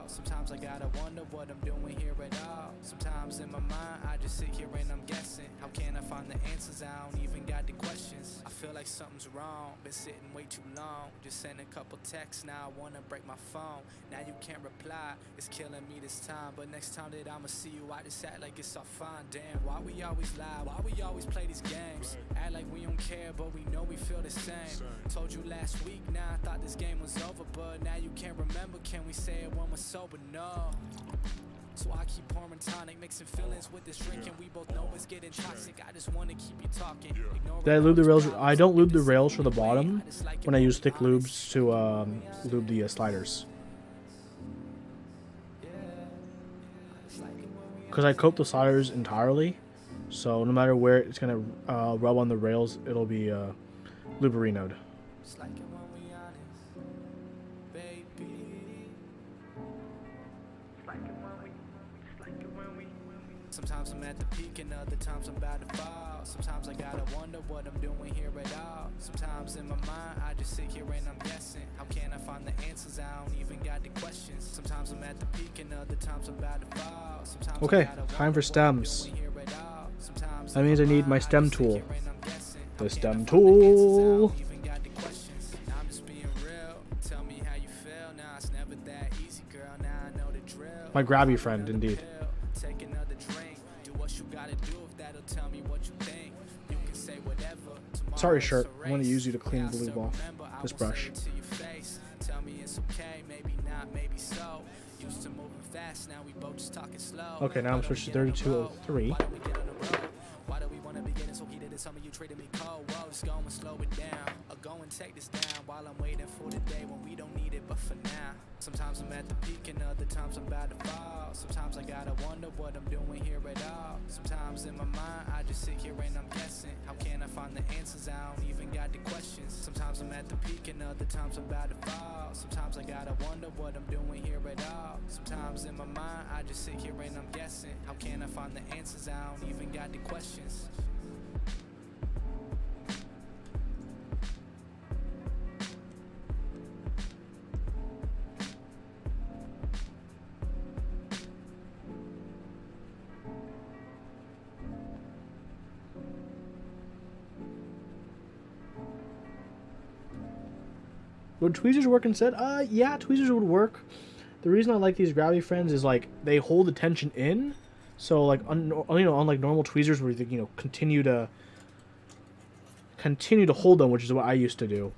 Sometimes I gotta wonder what I'm doing here at all. Sometimes in my mind I just sit here and I'm guessing. How can I find the answers? I don't even got the questions. I feel like something's wrong. Been sitting way too long. Just sent a couple texts. Now I wanna break my phone. Now you can't reply. It's killing me this time. But next time that I'ma see you, I just act like it's all fine. Damn, why we always lie? Why we always play these games? Act like we don't care, but we know we feel the same. Told you last week, now I thought this game was over, but now you can't remember. Can we say it when we're sober? No. So I keep pouring tonic, mixing feelings with this drink, and we both know it's getting toxic. I just want to keep you talking. Did I lube the rails? I don't lube the rails for the bottom when I use thick lubes to lube the sliders. Because I coat the sliders entirely, so no matter where it's going to rub on the rails, it'll be lubrinoed. Sometimes I'm at the peak and other times I'm about to fall. Sometimes I gotta wonder what I'm doing here at all. Sometimes in my mind I just sit here and I'm guessing. How can I find the answers? I don't even got the questions. Sometimes I'm at the peak and other times I'm about to fall. Sometimes okay, time for stems. That means I need my stem tool. The stem tool. My grabby friend, indeed. Sorry, shirt. I want to use you to clean the lube off this brush. Okay, now I'm switched to 3203. wanna be getting so heated that some of you treated me cold. Whoa, just go and slow it down, or go and take this down while I'm waiting for the day when we don't need it. But for now, sometimes I'm at the peak and other times I'm about to fall. Sometimes I gotta wonder what I'm doing here at all. Sometimes in my mind I just sit here and I'm guessing. How can I find the answers? I don't even got the questions. Sometimes I'm at the peak and other times I'm about to fall. Sometimes I gotta wonder what I'm doing here at all. Sometimes in my mind I just sit here and I'm guessing. How can I find the answers? I don't even got the questions. Would tweezers work instead? Yeah, tweezers would work. The reason I like these gravity friends is like they hold the tension in, so like unlike normal tweezers where you continue to hold them, which is what I used to do.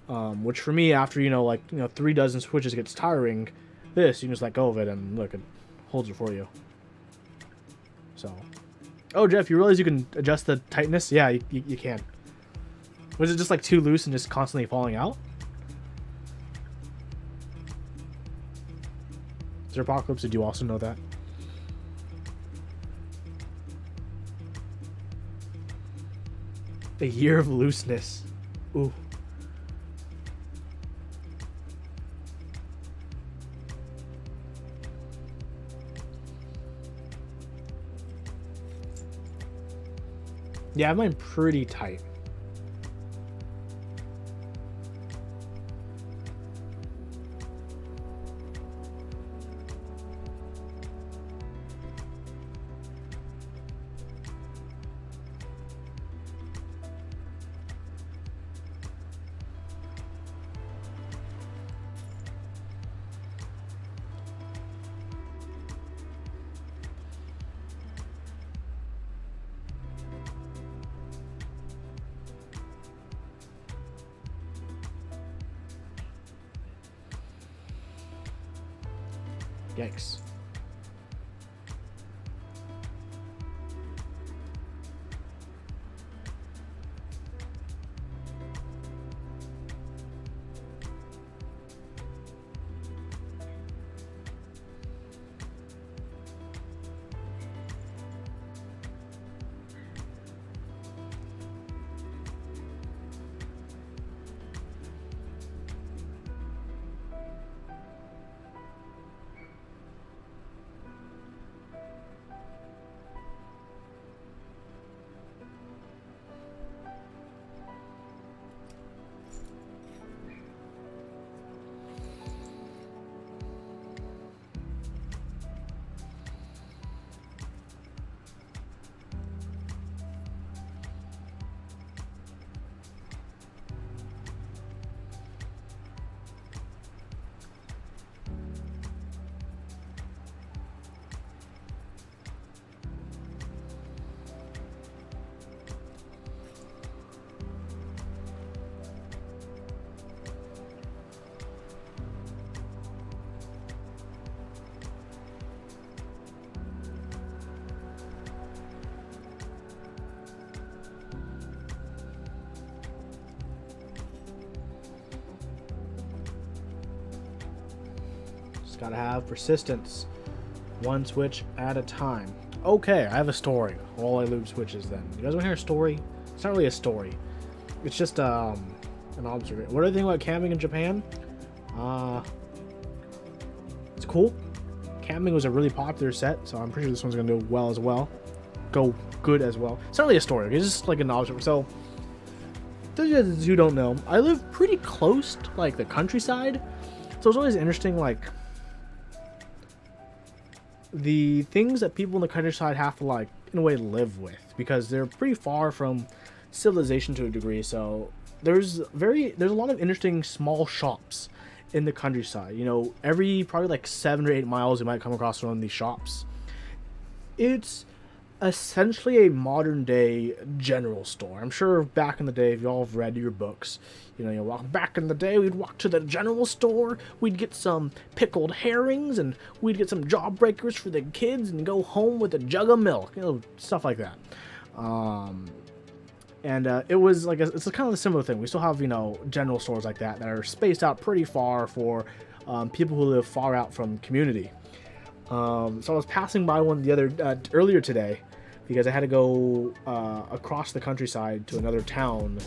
Which for me, after 3 dozen switches gets tiring. This you can just let go of it and look, it holds it for you. So, oh Jeff, you realize you can adjust the tightness? Yeah, you can. Was it just like too loose and just constantly falling out? Sir Apocalypse, did you also know that? A year of looseness. Ooh. Yeah, I have mine pretty tight. Yikes. Gotta have persistence. One switch at a time. Okay, I have a story while I lube switches then. You guys want to hear a story? It's not really a story. It's just an observation. What do you think about camping in Japan? It's cool. Camping was a really popular set, so I'm pretty sure this one's gonna do well as well. Go good as well. It's not really a story, it's just like an observation. So, those of you who don't know, I live pretty close to like the countryside. So it's always interesting, like, the things that people in the countryside have to, like, in a way live with, because they're pretty far from civilization to a degree. So there's a lot of interesting small shops in the countryside. Every probably like 7 or 8 miles you might come across one of these shops. It's essentially a modern day general store. I'm sure back in the day, if you all have read your books, back in the day, we'd walk to the general store, we'd get some pickled herrings, and we'd get some jawbreakers for the kids, and go home with a jug of milk, stuff like that. And it was like it's kind of a similar thing. We still have, you know, general stores like that are spaced out pretty far for people who live far out from community. So I was passing by one earlier today because I had to go across the countryside to another town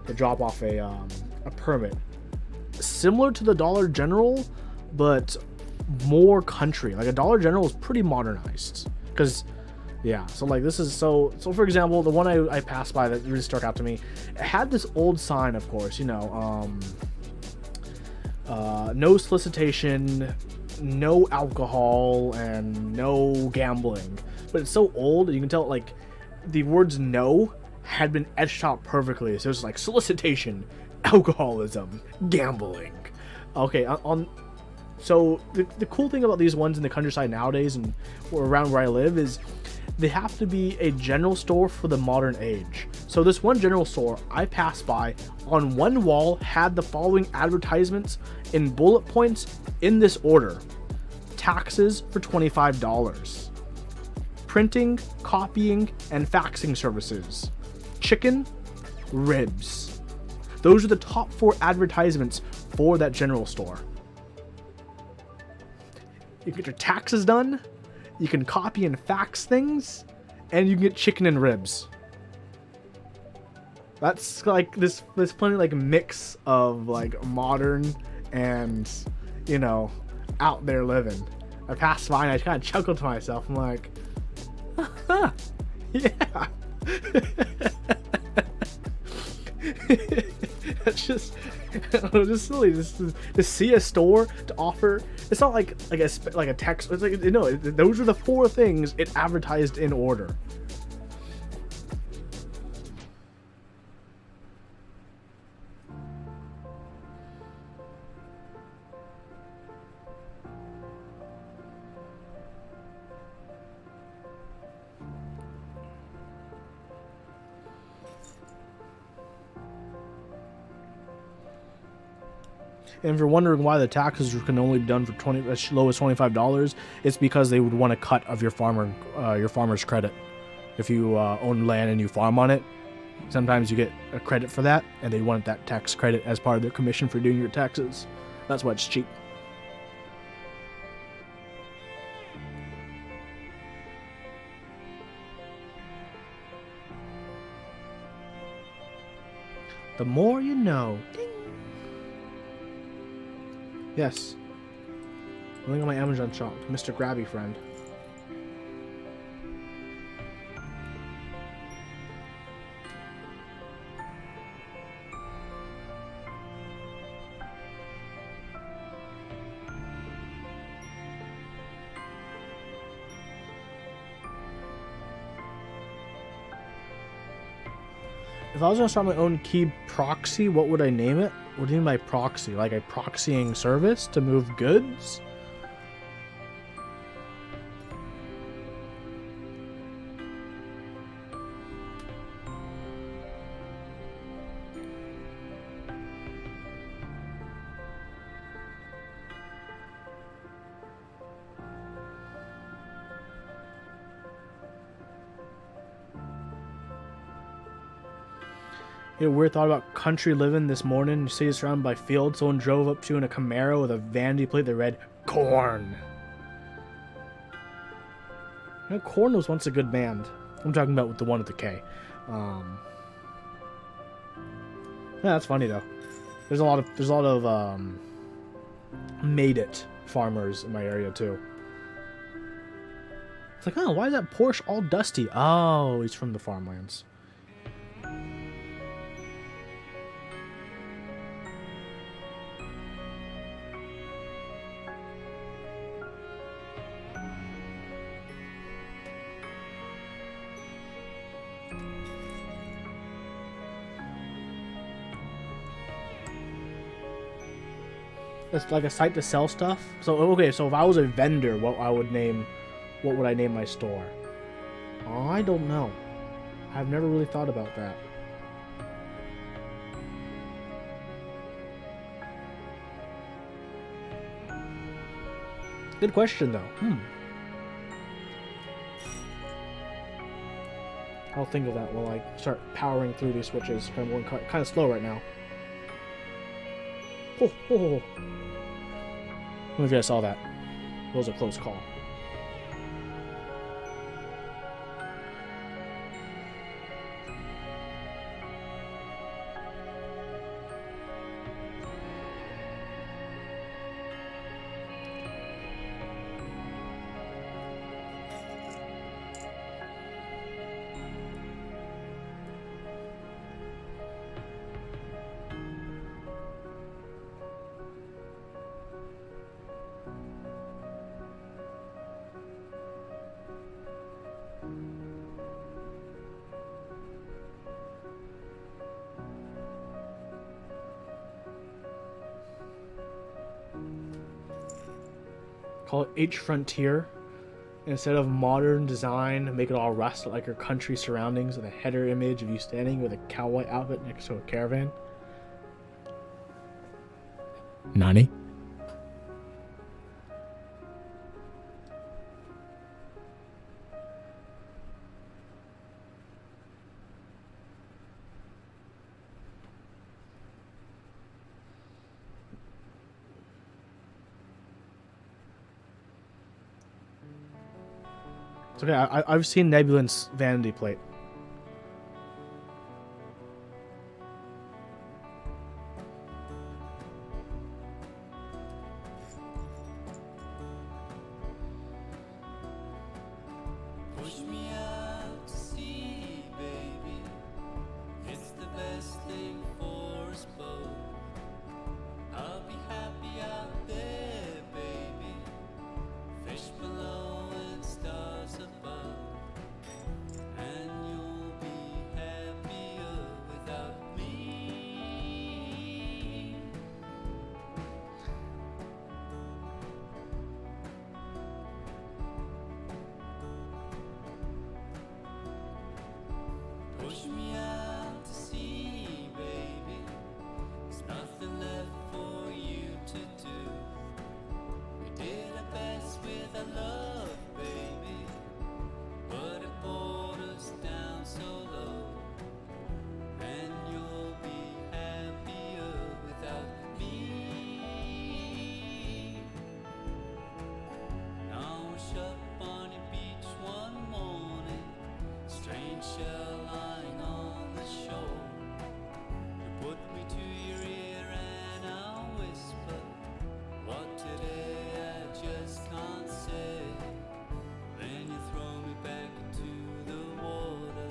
to drop off a permit. Similar to the Dollar General, but more country. Like a Dollar General is pretty modernized because. Yeah, so like this is so for example, the one I passed by that really stuck out to me, it had this old sign, of course, you know, no solicitation, no alcohol, and no gambling. But it's so old, you can tell like the words no had been etched out perfectly. So it's like solicitation, alcoholism, gambling. Okay, so the cool thing about these ones in the countryside nowadays and around where I live is they have to be a general store for the modern age. So this one general store I passed by, on one wall had the following advertisements in bullet points in this order. Taxes for $25. Printing, copying, and faxing services. Chicken, ribs. Those are the top 4 advertisements for that general store. You can get your taxes done, you can copy and fax things, and you can get chicken and ribs. That's like there's plenty like mix of like modern and, you know, out there living. I passed by and I kind of chuckled to myself. I'm like, huh, yeah. That's just silly. Just to see a store to offer. It's not like a text. It's like, no. Those are the 4 things it advertised in order. And if you're wondering why the taxes can only be done for as low as $25, it's because they would want a cut of your farmer's credit. If you own land and you farm on it, sometimes you get a credit for that, and they want that tax credit as part of their commission for doing your taxes. That's why it's cheap. The more you know. Ding. Yes. Link on my Amazon shop. Mr. Grabby Friend. If I was going to start my own key proxy, what would I name it? What do you mean by proxy? Like a proxying service to move goods? You know, weird thought about country living this morning. You see it's surrounded by fields. Someone drove up to in a Camaro with a vanity plate that read corn. You know, Korn was once a good band. I'm talking about with the one with the K. Yeah, that's funny though. There's a lot of made it farmers in my area too. It's like, oh, why is that Porsche all dusty? Oh, he's from the farmlands. It's like a site to sell stuff. So okay, so if I was a vendor, what would I name my store? Oh, I don't know. I've never really thought about that. Good question though. I'll think of that while I start powering through these switches. I'm going kind of slow right now. Oh, oh, oh. I don't know if you guys saw that. That was a close call. Call it H Frontier. Instead of modern design, make it all rustic like your country surroundings with a header image of you standing with a cowboy outfit next to a caravan. Nani? It's okay, I've seen Nebulant's vanity plate. Push me out to sea, baby. It's the best thing for us both. I'll be happy out there, baby. Fish below and stars above. And you'll be happier without me. Push me out to sea, baby. There's nothing left for you to do. We did our best with our love, baby, but it brought us down so low. And you'll be happier without me. Now we're up on your beach one morning, strange shell lying on the shore. You put me to your ear and I'll whisper, what today I just can't say. Then you throw me back into the water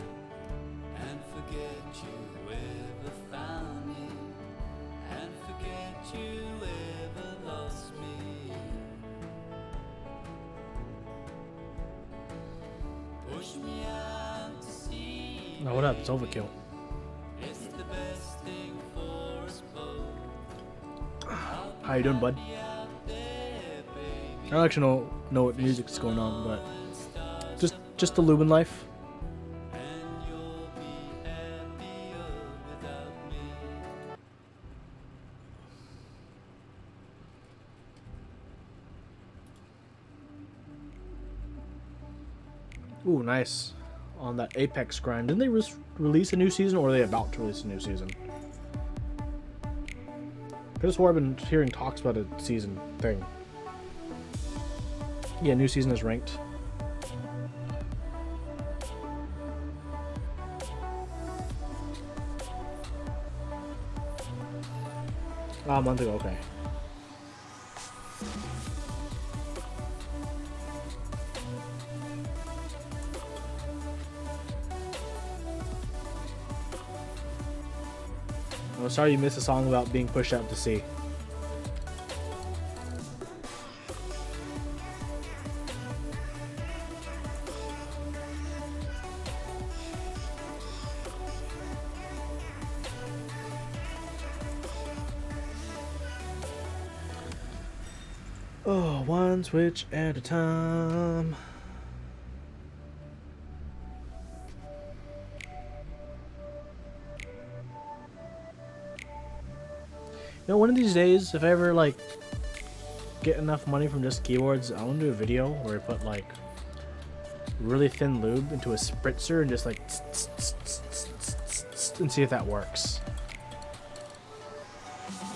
and forget you ever found me, and forget you ever lost me. Push me out to sea. Oh, what up? It's overkill. It's the best thing for us both. How you doing, bud? Out there, baby. I don't actually know what music's going on, but just the Lubing life. And you'll be happier without me. Ooh, nice. On that Apex grind. Didn't they release a new season, or are they about to release a new season? I just swore I've been hearing talks about a season thing. Yeah, new season is ranked. Ah, a month ago, okay. Oh, sorry you missed a song about being pushed out to sea. Oh, one switch at a time. You know, one of these days, if I ever, like, get enough money from just keyboards, I want to do a video where I put, like, really thin lube into a spritzer and just like and see if that works.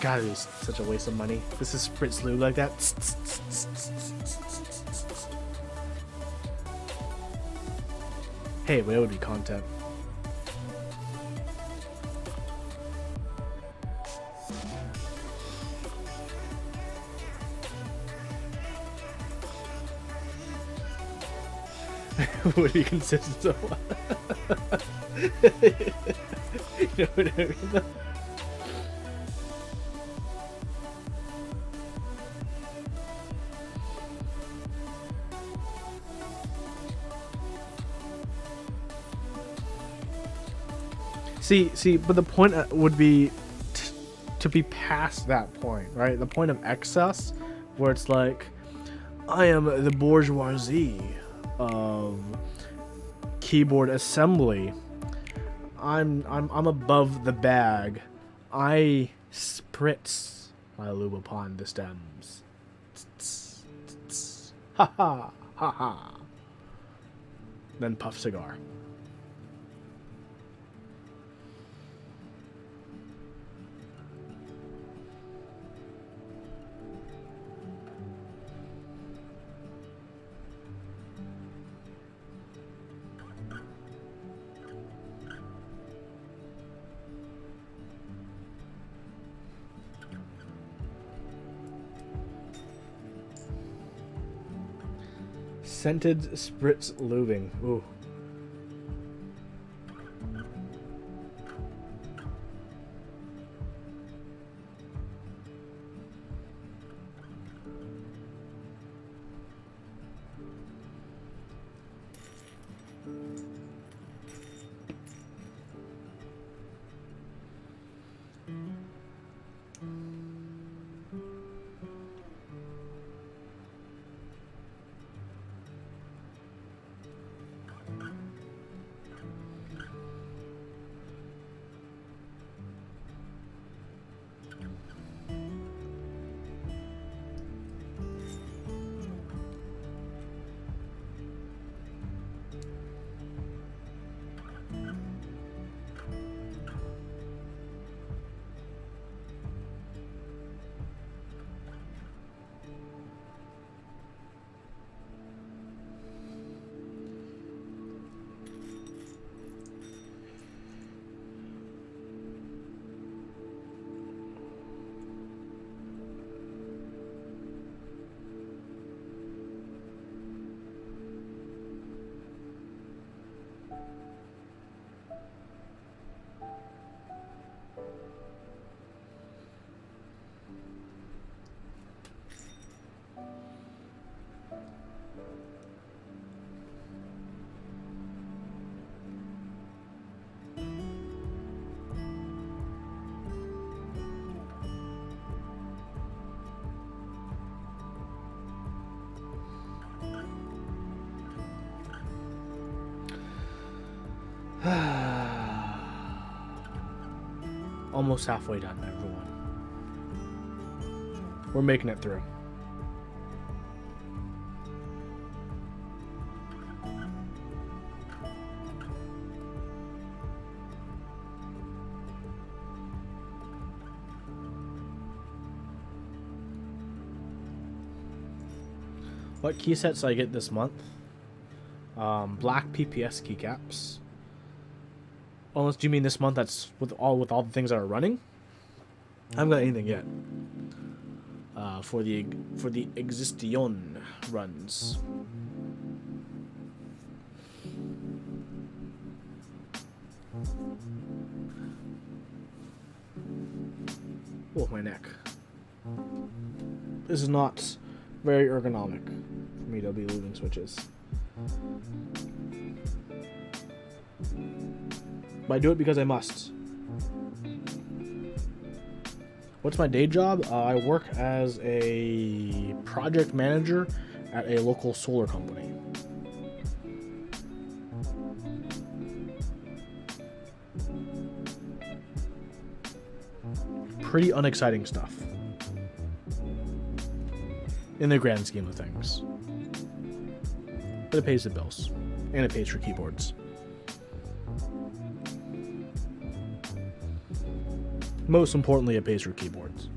God, it is such a waste of money. This is spritz lube like that. Hey, but it would be content. Would be consistent so what? You know what I mean? See, but the point would be to be past that point, right? The point of excess, where it's like, I am the bourgeoisie of keyboard assembly. I'm above the bag. I spritz my lube upon the stems. Ha ha ha ha. Then puff cigar. Scented spritz lubing. Ooh. Almost halfway done, everyone. We're making it through. What key sets I get this month? Black PPS keycaps. Unless do you mean this month? That's with all the things that are running. I haven't got anything yet. For the Existion runs. Oh, my neck. This is not very ergonomic for me to be lubing switches. But I do it because I must. What's my day job? I work as a project manager at a local solar company. Pretty unexciting stuff in the grand scheme of things. But it pays the bills. And it pays for keyboards. Most importantly, it pays for keyboards.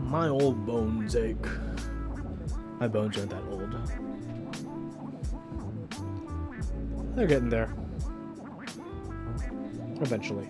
My old bones ache. My bones aren't that old. They're getting there. Eventually.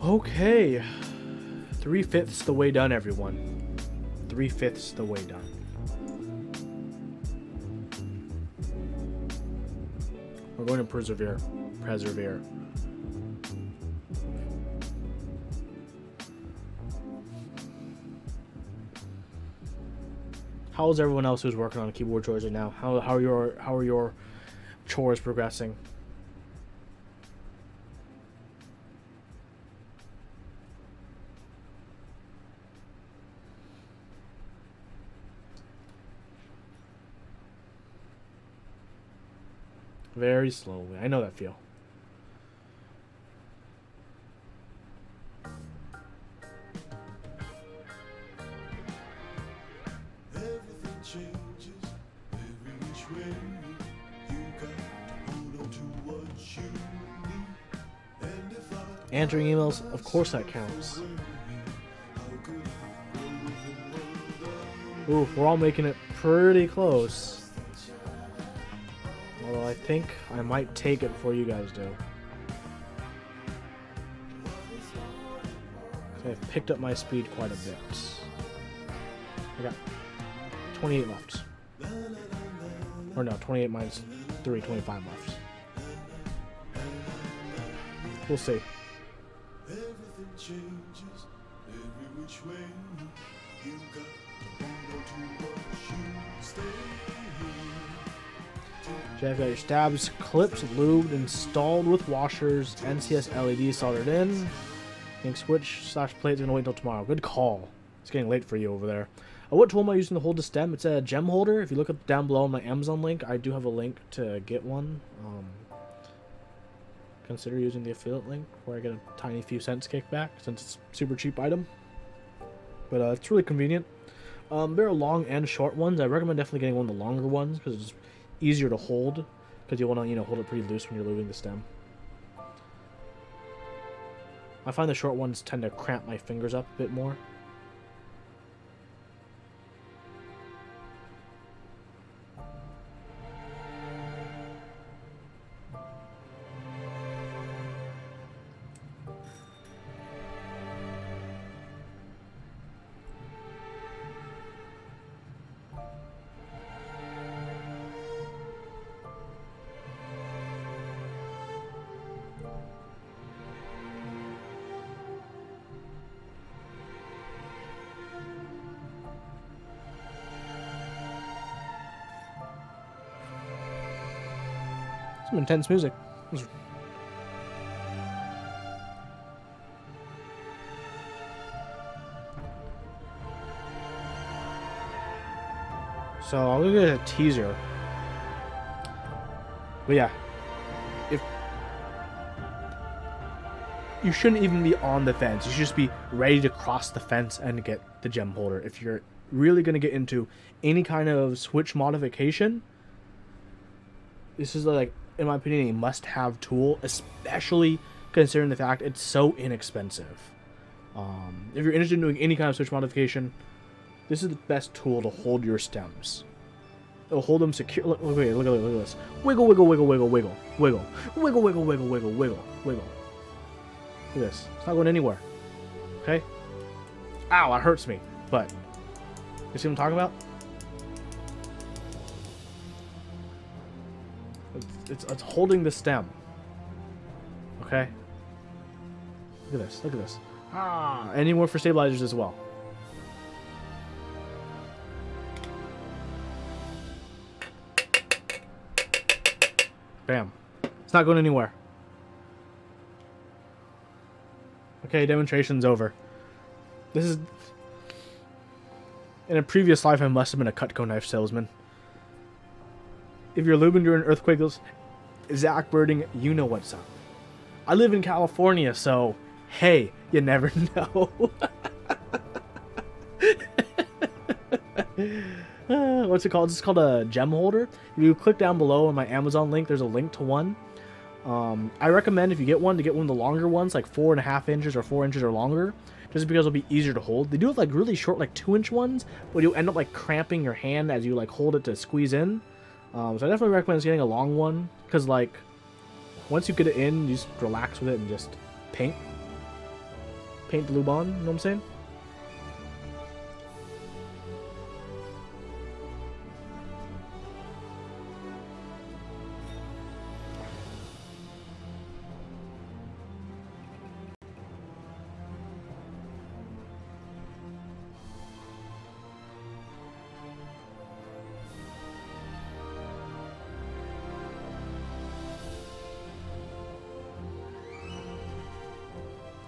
Okay, 3/5 the way done, everyone. 3/5 the way done. We're going to persevere. Persevere. How is everyone else who's working on keyboard chores right now? How are your chores progressing? Very slowly. I know that feel. Everything changes every which way. You got to hold on to what you need. And if I Answering emails, of course that counts. Ooh, we're all making it pretty close. Although I think I might take it before you guys do. I've picked up my speed quite a bit. I got 28 left. Or no, 28 minus 3, 25 left. We'll see. everything changes every which way. You got to hold on to what you stay. Jeff, got your stabs clipped, lubed, installed with washers, NCS LED soldered in. I think switch/plate's gonna wait until tomorrow. Good call. It's getting late for you over there. What tool am I using to hold the stem? It's a gem holder. If you look up down below on my Amazon link, I do have a link to get one. Consider using the affiliate link where I get a tiny few cents kickback since it's a super cheap item. But it's really convenient. There are long and short ones. I recommend definitely getting one of the longer ones because it's easier to hold, because you want to hold it pretty loose when you're lubing the stem. I find the short ones tend to cramp my fingers up a bit more. Some intense music. So I'll look at a teaser. But yeah, if you shouldn't even be on the fence, you should just be ready to cross the fence and get the gem holder. If you're really going to get into any kind of Switch modification, this is, like, in my opinion, a must-have tool, especially considering the fact it's so inexpensive. If you're interested in doing any kind of Switch modification, this is the best tool to hold your stems. It'll hold them secure. Look at this. Wiggle, wiggle, wiggle, wiggle, wiggle, wiggle, wiggle, wiggle, wiggle, wiggle, wiggle, wiggle. Look at this. It's not going anywhere. Okay? Ow, it hurts me. But you see what I'm talking about? It's holding the stem. Okay? Look at this. Look at this. Ah, any more for stabilizers as well. Bam. It's not going anywhere. Okay, demonstration's over. This is... In a previous life, I must have been a Cutco knife salesman. If you're lubing during earthquakes, Zach Birding, you know what's up. I live in California, so... Hey, you never know. What's it called? It's called a gem holder. If you click down below on my Amazon link, there's a link to one. I recommend if you get one to get one of the longer ones, like 4.5 inches or 4 inches or longer, just because it'll be easier to hold. They do have like really short, like 2-inch ones, but you'll end up like cramping your hand as you like hold it to squeeze in. So I definitely recommend getting a long one, because like once you get it in, you just relax with it and just paint the lube on. You know what I'm saying?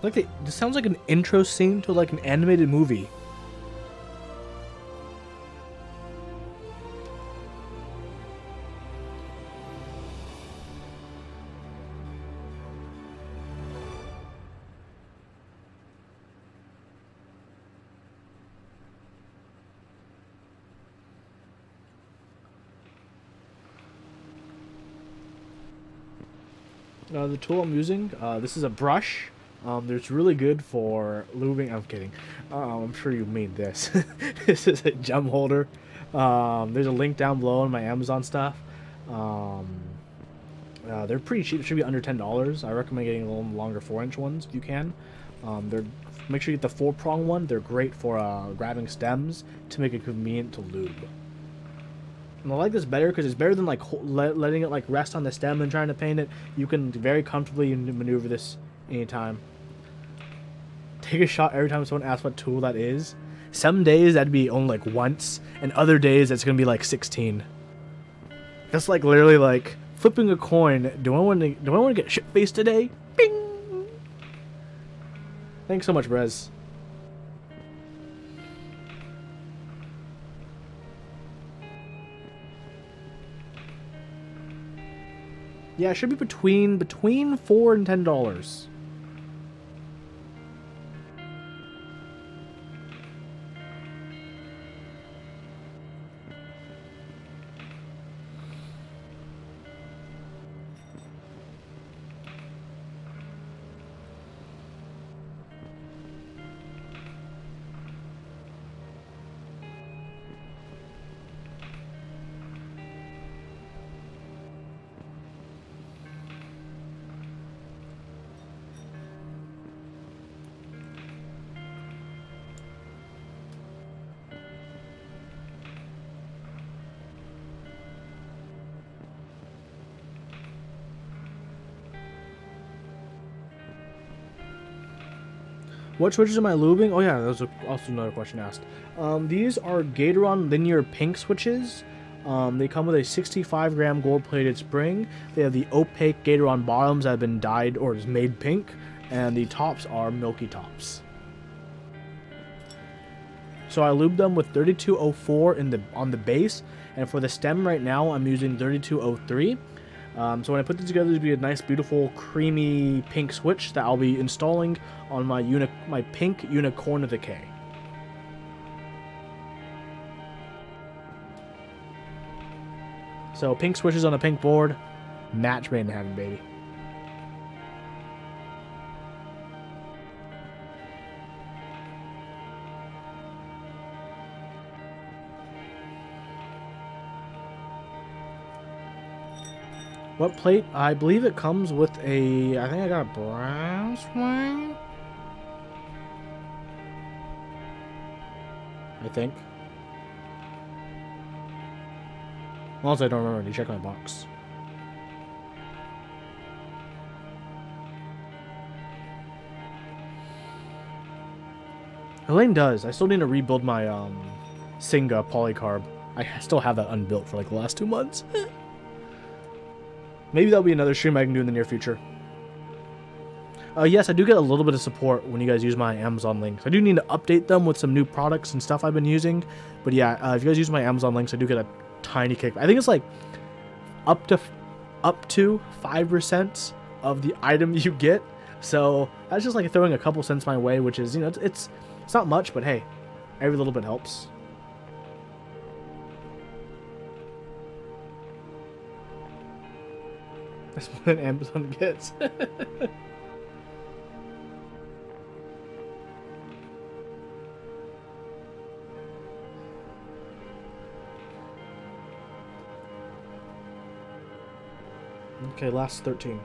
Like this sounds like an intro scene to like an animated movie. The tool I'm using, this is a brush. It's really good for lubing. I'm kidding. I'm sure you mean this. This is a gem holder. There's a link down below in my Amazon stuff. They're pretty cheap. It should be under $10. I recommend getting a little longer 4-inch ones if you can. Make sure you get the 4-prong one. They're great for grabbing stems to make it convenient to lube. And I like this better because it's better than like letting it like rest on the stem and trying to paint it. You can very comfortably maneuver this anytime. Take a shot every time someone asks what tool that is. Some days that'd be only like once, and other days it's gonna be like 16. That's like literally like flipping a coin. Do I want to get shit faced today? Bing. Thanks so much, Brez. Yeah, it should be between $4 and $10. What switches am I lubing? Oh yeah, that was also another question asked. These are Gateron linear pink switches. They come with a 65-gram gold-plated spring. They have the opaque Gateron bottoms that have been dyed or is made pink, and the tops are milky tops. So I lubed them with 3204 on the base, and for the stem right now I'm using 3203. So when I put these together, it'll be a nice, beautiful, creamy pink switch that I'll be installing on my pink unicorn of the K. So pink switches on a pink board, match made in heaven, baby. What plate? I believe it comes with a... I think I got a brass one? I think. Also, I don't remember. You check my box. Elaine does. I still need to rebuild my Singa polycarb. I still have that unbuilt for like the last 2 months. Maybe that'll be another stream I can do in the near future. Yes, I do get a little bit of support when you guys use my Amazon links. I do need to update them with some new products and stuff I've been using. But yeah, if you guys use my Amazon links, I do get a tiny kickback. I think it's like up to 5% of the item you get. So that's just like throwing a couple cents my way, which is, you know, it's not much, but hey, every little bit helps. That's what Amazon gets. Okay, last 13.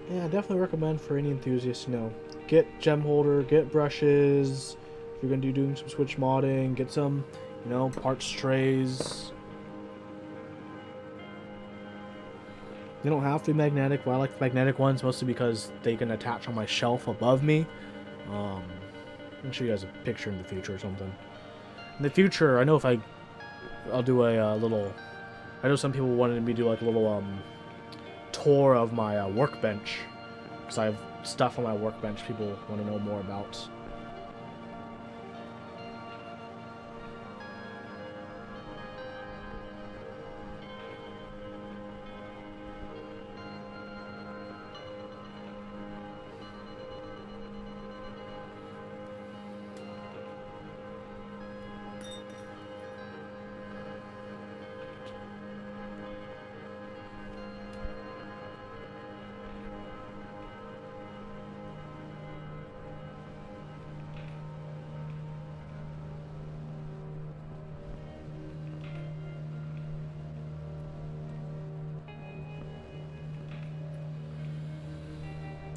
Yeah, I definitely recommend for any enthusiast, you know, get gem holder, get brushes. If you're going to be doing some Switch modding, get some, you know, parts trays. They don't have to be magnetic, but I like the magnetic ones mostly because they can attach on my shelf above me. I'll show you guys a picture in the future or something. In the future, I know if I'll do a little... I know some people wanted me to do like a little tour of my workbench, because I have stuff on my workbench people want to know more about.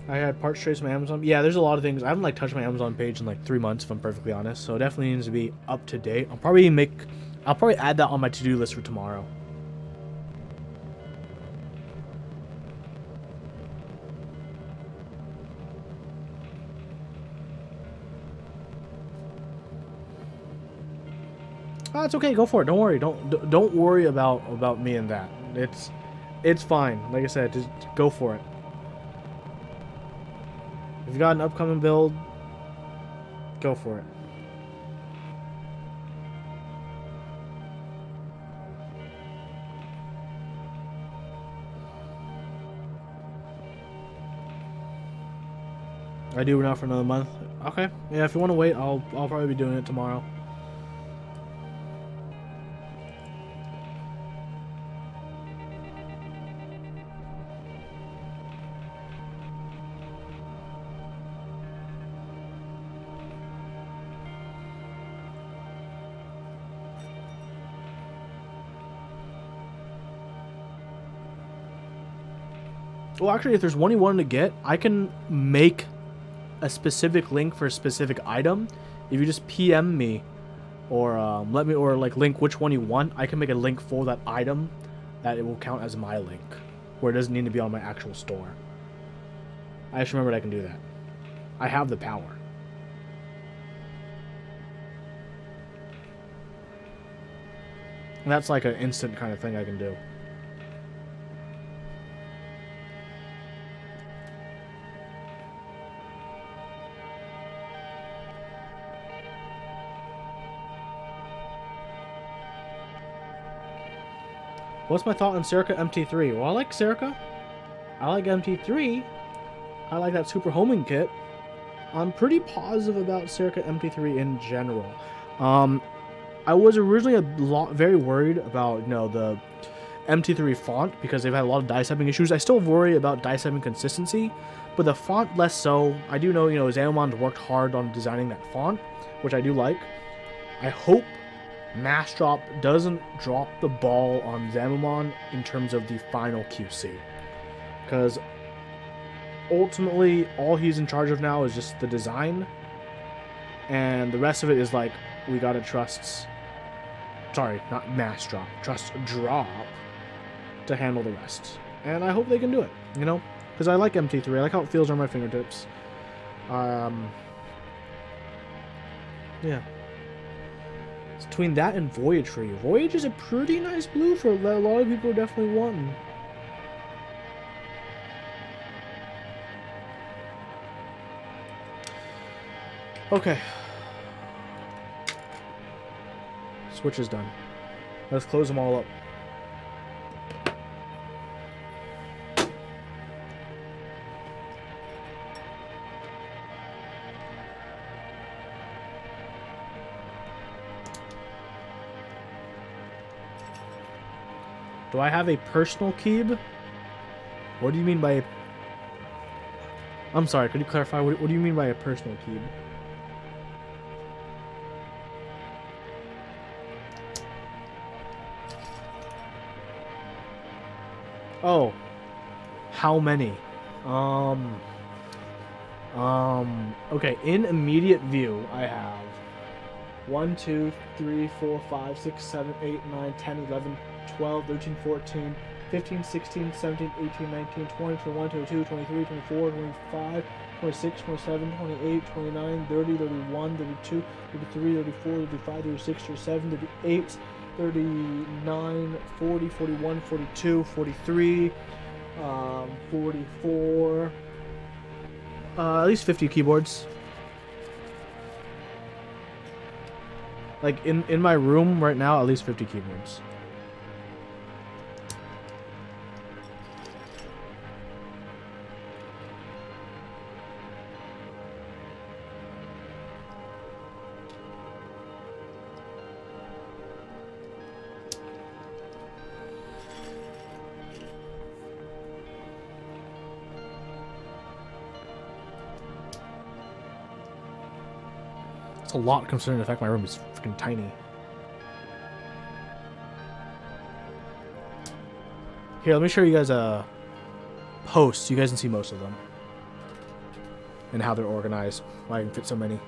I had parts trays from Amazon. Yeah, there's a lot of things. I haven't like touched my Amazon page in like 3 months, if I'm perfectly honest. So it definitely needs to be up to date. I'll probably add that on my to-do list for tomorrow. Oh, it's okay. Go for it. Don't worry. Don't worry about me and that. It's fine. Like I said, just go for it. If you got an upcoming build, go for it. I do now for another month. Okay. Yeah, if you want to wait, I'll probably be doing it tomorrow. Well, actually, if there's one you wanted to get, I can make a specific link for a specific item. If you just PM me or let me, or like link which one you want, I can make a link for that item that it will count as my link, where it doesn't need to be on my actual store. I just remembered I can do that. I have the power. And that's like an instant kind of thing I can do. What's my thought on Serica MT3? Well, I like Serica. I like MT3. I like that super homing kit. I'm pretty positive about Serica MT3 in general. I was originally very worried about, you know, the MT3 font because they've had a lot of dice stepping issues. I still worry about dice stepping consistency, but the font less so. I do know, you know, Xanomon's worked hard on designing that font, which I do like. I hope Mass Drop doesn't drop the ball on Xanomon in terms of the final QC, because ultimately all he's in charge of now is just the design, and the rest of it is like, we gotta trust, sorry, not Mass Drop, trust Drop to handle the rest. And I hope they can do it, you know, because I like MT3, I like how it feels on my fingertips. Yeah. It's between that and Voyage for you. Voyage is a pretty nice blue for that a lot of people are definitely wanting. Okay. Switch is done. Let's close them all up. Do I have a personal keeb? What do you mean by a... I'm sorry, could you clarify? What do you mean by a personal keeb? Oh. How many? Okay, in immediate view, I have 1, 2, 3, 4, 5, 6, 7, 8, 9, 10, 11, 12, 13, 14, 15, 16, 17, 18, 19, 20, 21, 22, 23, 24, 25, 26, 27, 28, 29, 30, 31, 32, 33, 34, 35, 36, 37, 38, 39, 40, 41, 42, 43, 44, at least 50 keyboards. Like, in my room right now, at least 50 keyboards. It's a lot considering the fact my room is freaking tiny. Here, let me show you guys posts. You guys can see most of them. And how they're organized. Why I can fit so many.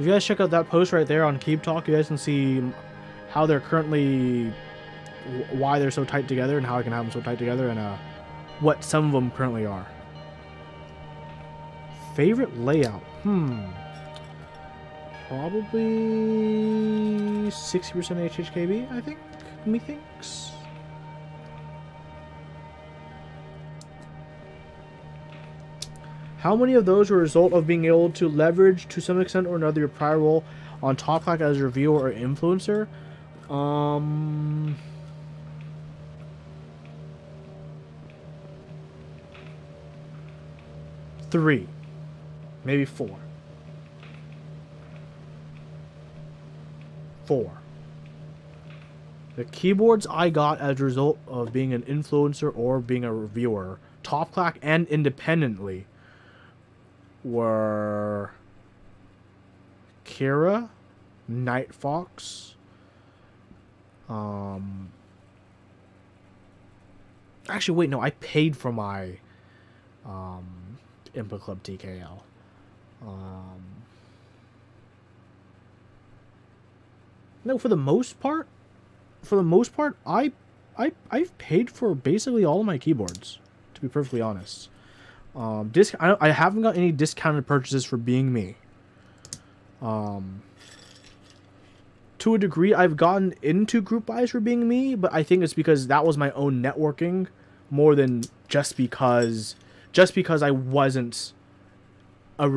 If you guys check out that post right there on Keep Talk, you guys can see how they're currently, why they're so tight together and how I can have them so tight together, and what some of them currently are. Favorite layout? Probably 60% HHKB, I think. Methinks. How many of those were a result of being able to leverage to some extent or another your prior role on Top Clack as a reviewer or influencer? 3, maybe 4. 4. The keyboards I got as a result of being an influencer or being a reviewer, Top Clack and independently, were Kira, Night Fox, actually wait, no, I paid for my Input Club TKL. No, for the most part, I've paid for basically all of my keyboards, to be perfectly honest. I haven't got any discounted purchases for being me. To a degree, I've gotten into group buys for being me, but I think it's because that was my own networking more than just because I wasn't a an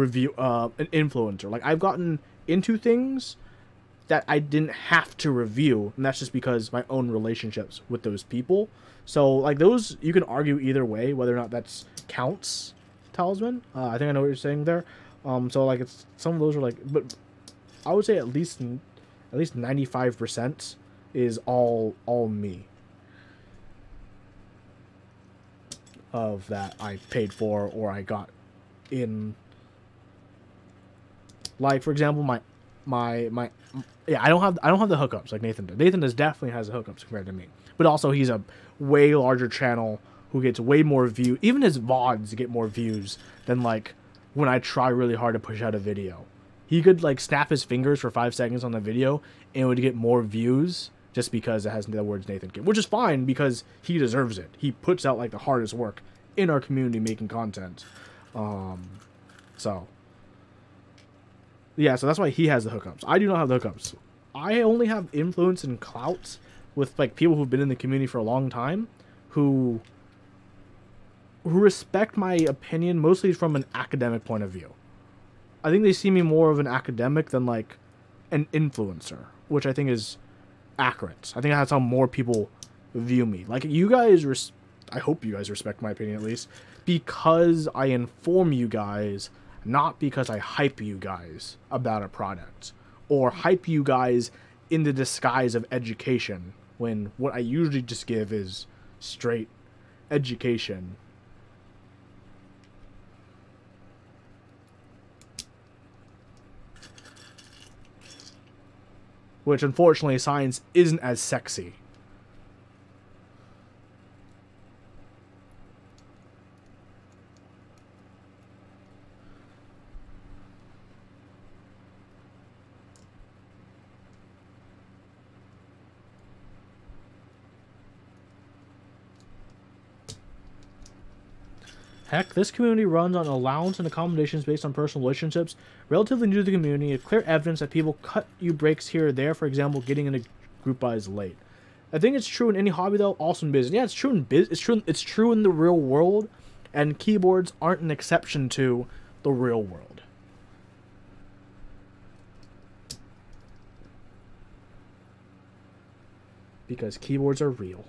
influencer. Like, I've gotten into things that I didn't have to review, and that's just because my own relationships with those people. So, like, those, you can argue either way, whether or not that's counts, Talisman. I think I know what you're saying there. So, like, it's, some of those are, like, but I would say at least 95% is all me. Of that I paid for or I got in. Like, for example, yeah, I don't have the hookups like Nathan does. Nathan definitely has the hookups compared to me. But also he's a way larger channel who gets way more views. Even his VODs get more views than, like, when I try really hard to push out a video. He could, like, snap his fingers for 5 seconds on the video and it would get more views just because it has the words Nathan Kim. Which is fine because he deserves it. He puts out, like, the hardest work in our community making content. So yeah, so that's why he has the hookups. I do not have the hookups. I only have influence and clout with, like, people who've been in the community for a long time who respect my opinion mostly from an academic point of view. I think they see me more of an academic than, like, an influencer, which I think is accurate. I think that's how more people view me. Like, you guys, I hope you guys respect my opinion at least, because I inform you guys, not because I hype you guys about a product, or hype you guys in the disguise of education, when what I usually just give is straight education. Which, unfortunately, science isn't as sexy. Heck, this community runs on allowance and accommodations based on personal relationships. Relatively new to the community, a clear evidence that people cut you breaks here or there, for example, getting into group buys late. I think it's true in any hobby, though, also in business. Yeah, it's true in it's true in the real world, and keyboards aren't an exception to the real world. Because keyboards are real.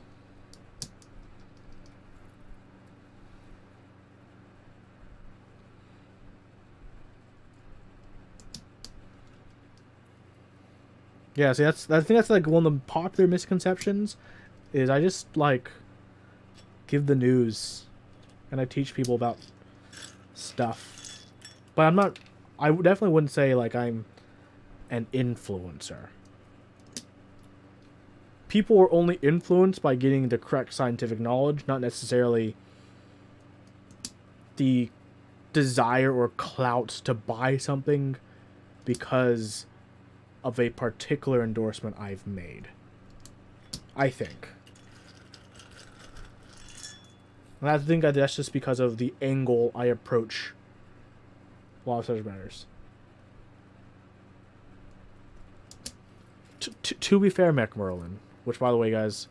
Yeah, see, I think that's, like, one of the popular misconceptions, is I just, like, give the news, and I teach people about stuff. But I definitely wouldn't say, like, I'm an influencer. People are only influenced by getting the correct scientific knowledge, not necessarily the desire or clout to buy something because of a particular endorsement I've made. I think. And I think that's just because of the angle I approach a lot of such matters. To be fair, Mech Merlin, which, by the way, guys,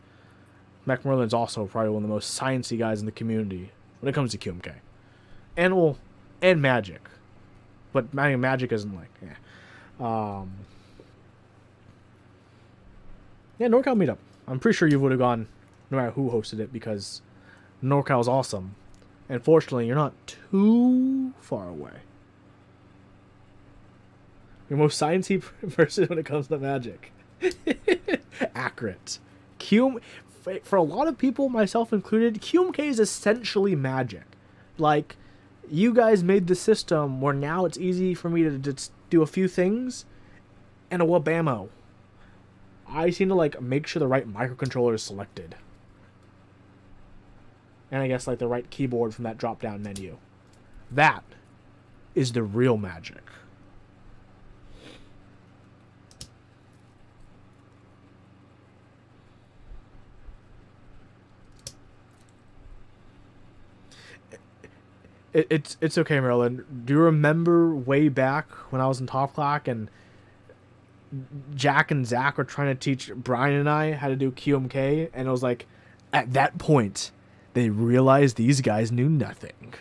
Mech Merlin's also probably one of the most sciencey guys in the community when it comes to QMK. And, well, and Magic. But Magic isn't like, yeah. Yeah, NorCal Meetup. I'm pretty sure you would have gone no matter who hosted it because NorCal's awesome. And fortunately, you're not too far away. You're most sciencey person when it comes to Magic. Accurate. For a lot of people, myself included, QMK is essentially Magic. Like, you guys made the system where now it's easy for me to just do a few things and a whabamo. I seem to, like, make sure the right microcontroller is selected. And I guess, like, the right keyboard from that drop-down menu. That is the real Magic. It's okay, Marilyn. Do you remember way back when I was in Top Clock and Jack and Zach were trying to teach Brian and I how to do QMK? And it was like, at that point, they realized these guys knew nothing.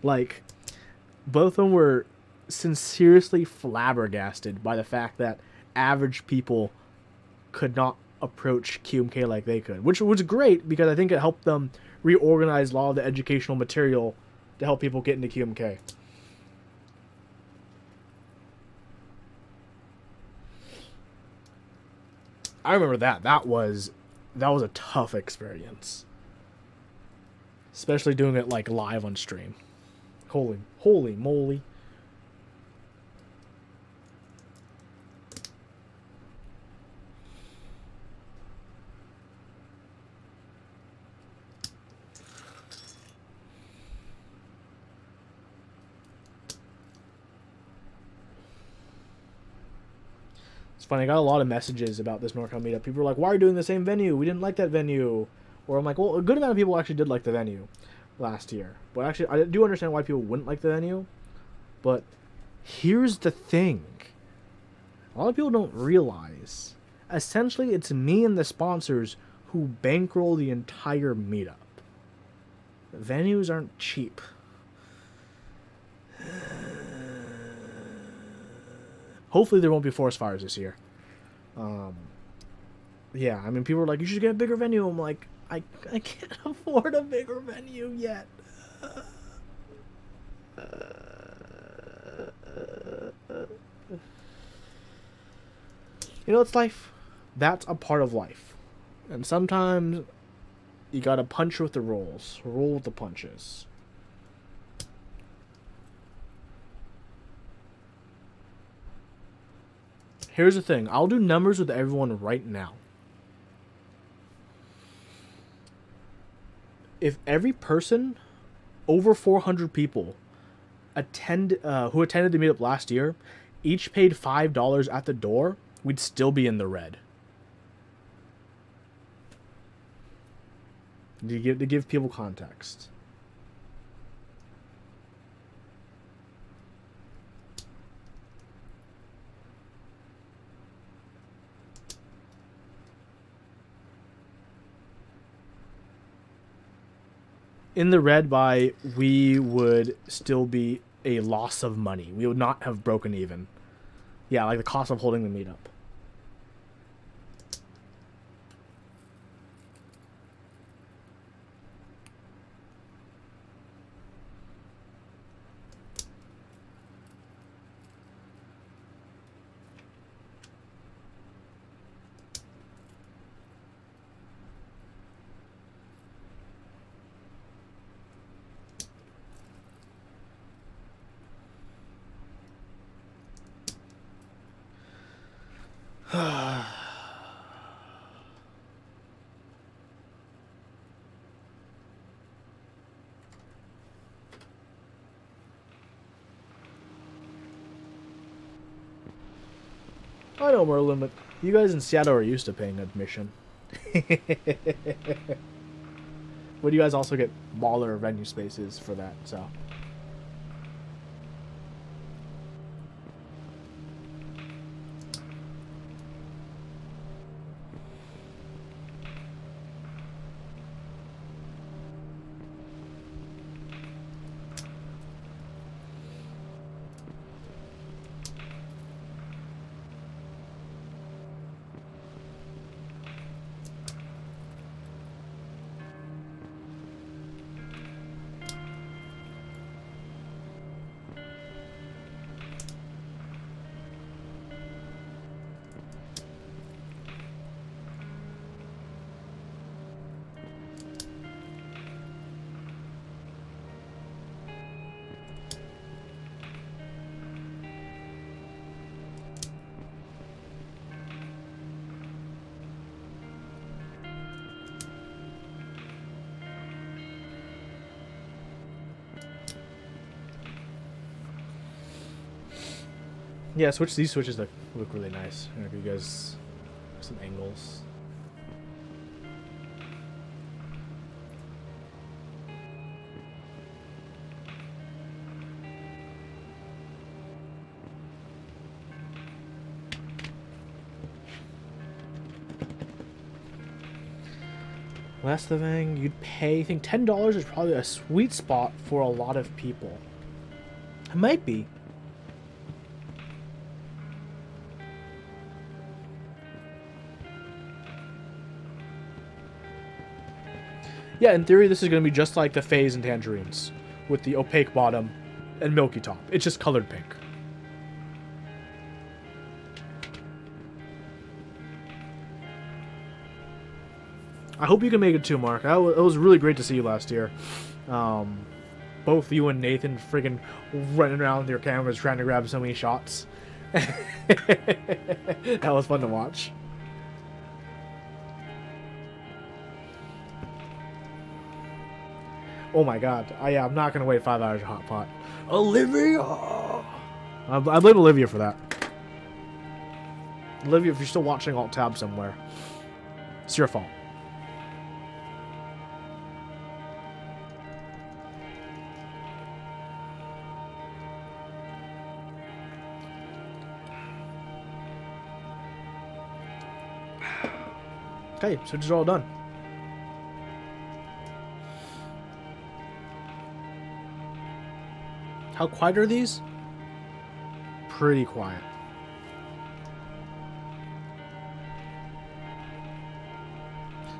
Like, both of them were sincerely flabbergasted by the fact that average people could not approach QMK like they could, which was great because I think it helped them reorganize a lot of the educational material to help people get into QMK. I remember that was a tough experience, especially doing it like live on stream. Holy moly. Funny, I got a lot of messages about this NorCal meetup. People were like, why are you doing the same venue? We didn't like that venue. Or I'm like, well, a good amount of people actually did like the venue last year. But actually, I do understand why people wouldn't like the venue. But here's the thing. A lot of people don't realize. Essentially, it's me and the sponsors who bankroll the entire meetup. Venues aren't cheap. Hopefully there won't be forest fires this year. Yeah, I mean, people are like, you should get a bigger venue. I'm like, I can't afford a bigger venue yet. You know, it's life. That's a part of life. And sometimes you gotta punch with the rolls. Roll with the punches. Here's the thing. I'll do numbers with everyone right now. If every person, over 400 people, who attended the meetup last year, each paid $5 at the door, we'd still be in the red. To give people context. In the red by, we would still be a loss of money. We would not have broken even. Yeah, like the cost of holding the meetup. I know, Merlin, but you guys in Seattle are used to paying admission. But you guys also get baller venue spaces for that, so. Yeah, these switches look really nice. I don't know if you guys some angles. Last thing you'd pay, I think $10 is probably a sweet spot for a lot of people. It might be. Yeah, in theory, this is going to be just like the Phase and Tangerines, with the opaque bottom and milky top. It's just colored pink. I hope you can make it too, Mark. It was really great to see you last year. Both you and Nathan friggin' running around with your cameras trying to grab so many shots. That was fun to watch. Oh my god. Yeah, I'm not going to wait 5 hours to hot pot. Olivia! I blame Olivia for that. Olivia, if you're still watching alt tab somewhere, it's your fault. Okay, so it's all done. How quiet are these? Pretty quiet.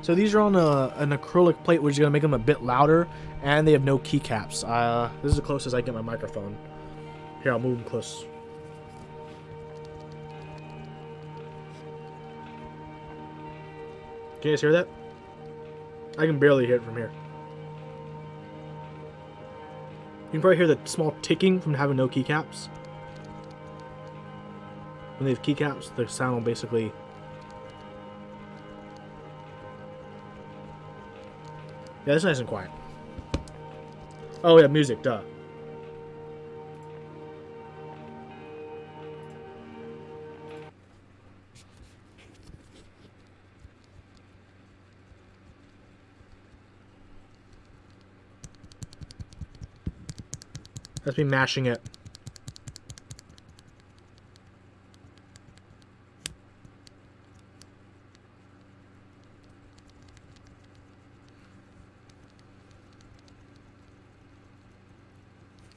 So these are on an acrylic plate, which is going to make them a bit louder, and they have no keycaps. This is the closest I get my microphone. Here, I'll move them close. Can you guys hear that? I can barely hear it from here. You can probably hear the small ticking from having no keycaps. When they have keycaps, the sound will basically... Yeah, it's nice and quiet. Oh yeah, music, duh. That's me mashing it.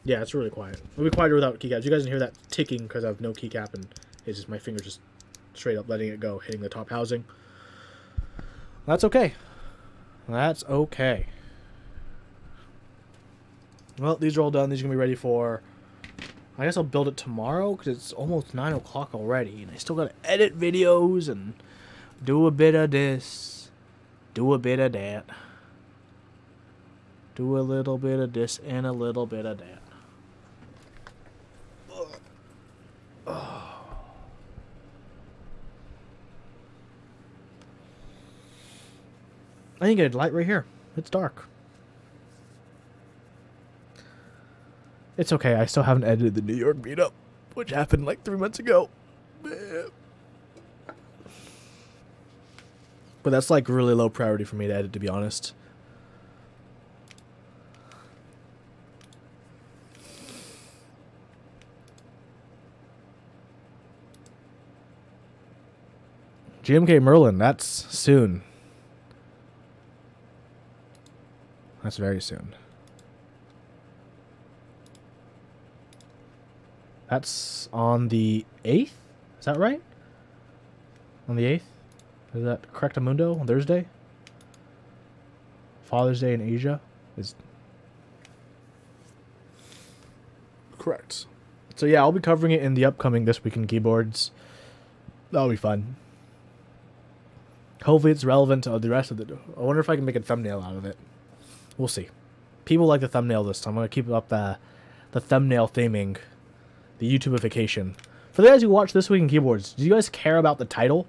Yeah, it's really quiet. It'll be quieter without keycaps. You guys can hear that ticking because I have no keycap and it's just my fingers just straight up letting it go, hitting the top housing. That's okay. That's okay. Well, these are all done. These are going to be ready for... I guess I'll build it tomorrow because it's almost 9 o'clock already. And I still got to edit videos and do a bit of this. Do a bit of that. Do a little bit of this and a little bit of that. I think I get light right here. It's dark. It's okay. I still haven't edited the New York meetup, which happened like 3 months ago. But that's like really low priority for me to edit, to be honest. GMK Merlin, that's soon. That's very soon. That's on the 8th? Is that right? On the 8th? Is that Correctamundo on Thursday? Father's Day in Asia is correct. So yeah, I'll be covering it in the upcoming This Week in Keyboards. That'll be fun. Hopefully it's relevant to the rest of the... I wonder if I can make a thumbnail out of it. We'll see. People like the thumbnail this time. I'm going to keep up the thumbnail theming. The YouTubeification. For the guys who watch This Week in Keyboards, do you guys care about the title?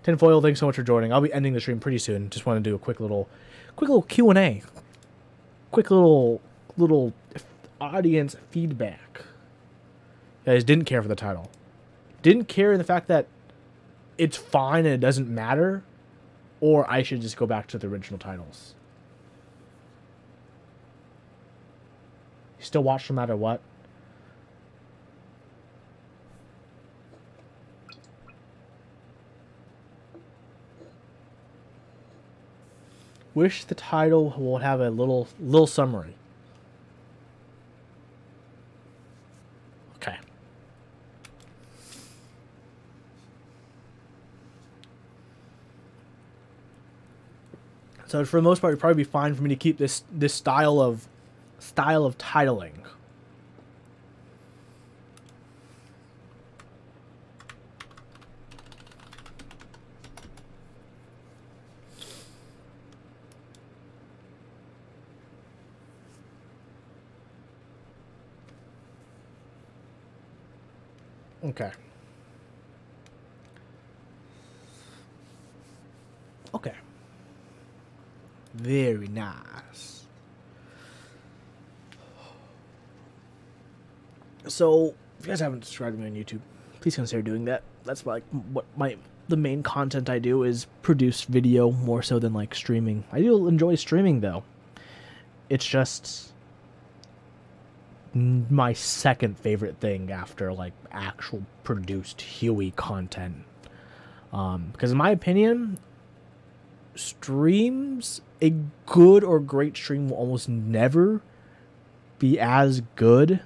Tinfoil, thanks so much for joining. I'll be ending the stream pretty soon. Just want to do a quick little Q&A. Quick little audience feedback. You guys didn't care for the title. Didn't care in the fact that it's fine and it doesn't matter, or I should just go back to the original titles. You still watch no matter what? Wish the title will have a little summary. Okay. So for the most part, it'd probably be fine for me to keep this style of titling. Okay. Okay. Very nice. So, if you guys haven't subscribed to me on YouTube, please consider doing that. That's like what the main content I do is produce video more so than like streaming. I do enjoy streaming though. It's just my second favorite thing after like actual produced Huey content. Because in my opinion, streams, a good or great stream will almost never be as good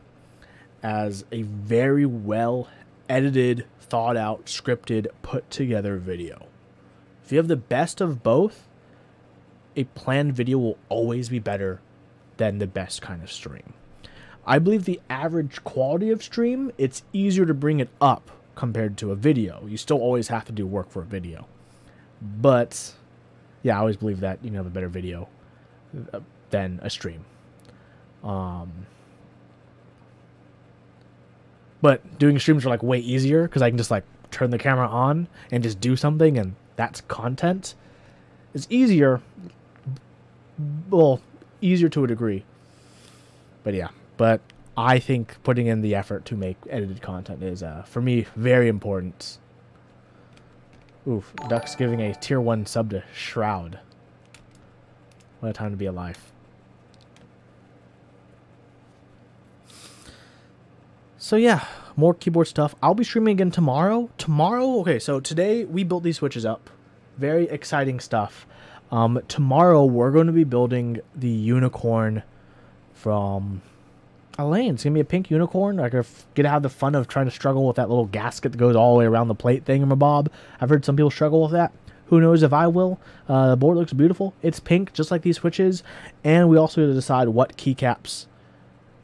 as a very well edited, thought out, scripted, put together video. If you have the best of both, a planned video will always be better than the best kind of stream. I believe the average quality of stream, it's easier to bring it up compared to a video. You still always have to do work for a video. But yeah, I always believe that you can have a better video than a stream. But doing streams are like way easier because I can just like turn the camera on and just do something, and that's content. It's easier, well, easier to a degree. But yeah, but I think putting in the effort to make edited content is, for me, very important. Oof, Duck's giving a tier 1 sub to Shroud. What a time to be alive. So yeah, more keyboard stuff. I'll be streaming again tomorrow. Okay, so today we built these switches up. Very exciting stuff. Tomorrow we're going to be building the unicorn from Elaine. It's going to be a pink unicorn. I get to have the fun of trying to struggle with that little gasket that goes all the way around the plate thingamabob. I've heard some people struggle with that. Who knows if I will. The board looks beautiful. It's pink, just like these switches. And we also have to decide what keycaps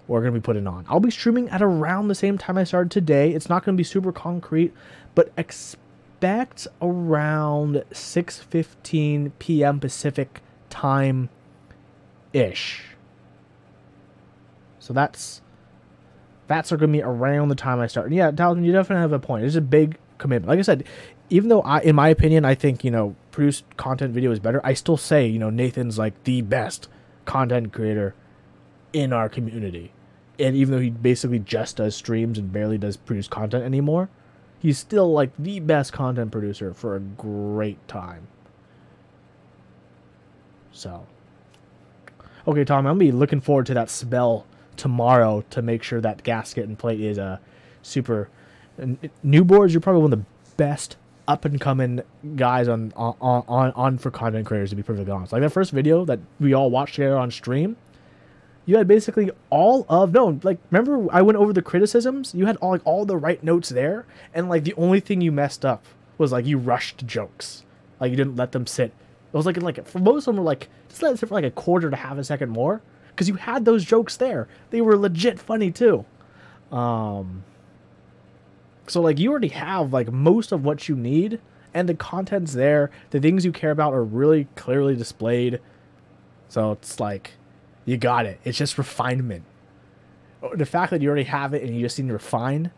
we're going to be putting on. I'll be streaming at around the same time I started today. It's not going to be super concrete, but expect around 6:15 p.m. Pacific time-ish. So that's going to be around the time I start. And yeah, Talisman, you definitely have a point. It's a big commitment. Like I said, even though in my opinion, I think, produced content video is better, I still say, Nathan's like the best content creator in our community. And even though he basically just does streams and barely does produce content anymore, He's still like the best content producer for a great time. So, okay, Tom, I'm gonna be looking forward to that spell tomorrow to make sure that gasket and plate is super. And new boards, you're probably one of the best up and coming guys on for content creators, to be perfectly honest. Like that first video that we all watched together on stream, you had basically remember I went over the criticisms? You had all the right notes there, and like the only thing you messed up was like you rushed jokes. Like you didn't let them sit. It was like for most of them were like, just let it sit for like a quarter to half a second more. Because you had those jokes there. They were legit funny too. So like you already have like most of what you need, and the content's there. The things you care about are really clearly displayed. So it's like you got it. It's just refinement. The fact that you already have it and you just need to refine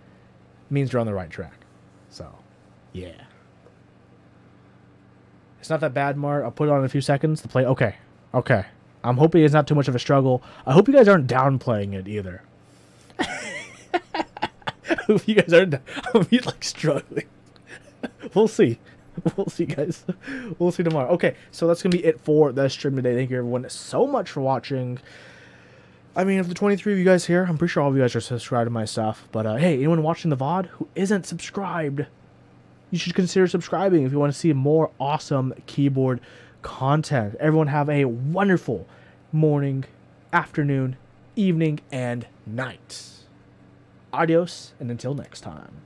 means you're on the right track. So yeah. It's not that bad, Mar. I'll put it on in a few seconds to play. Okay. Okay. I'm hoping it's not too much of a struggle. I hope you guys aren't downplaying it either. I hope you guys aren't like struggling. We'll see. We'll see, guys. We'll see tomorrow. Okay, so that's going to be it for the stream today. Thank you, everyone, so much for watching. I mean, of the 23 of you guys here, I'm pretty sure all of you guys are subscribed to my stuff. But, hey, anyone watching the VOD who isn't subscribed, you should consider subscribing if you want to see more awesome keyboard content. Everyone have a wonderful morning, afternoon, evening, and night. Adios, and until next time.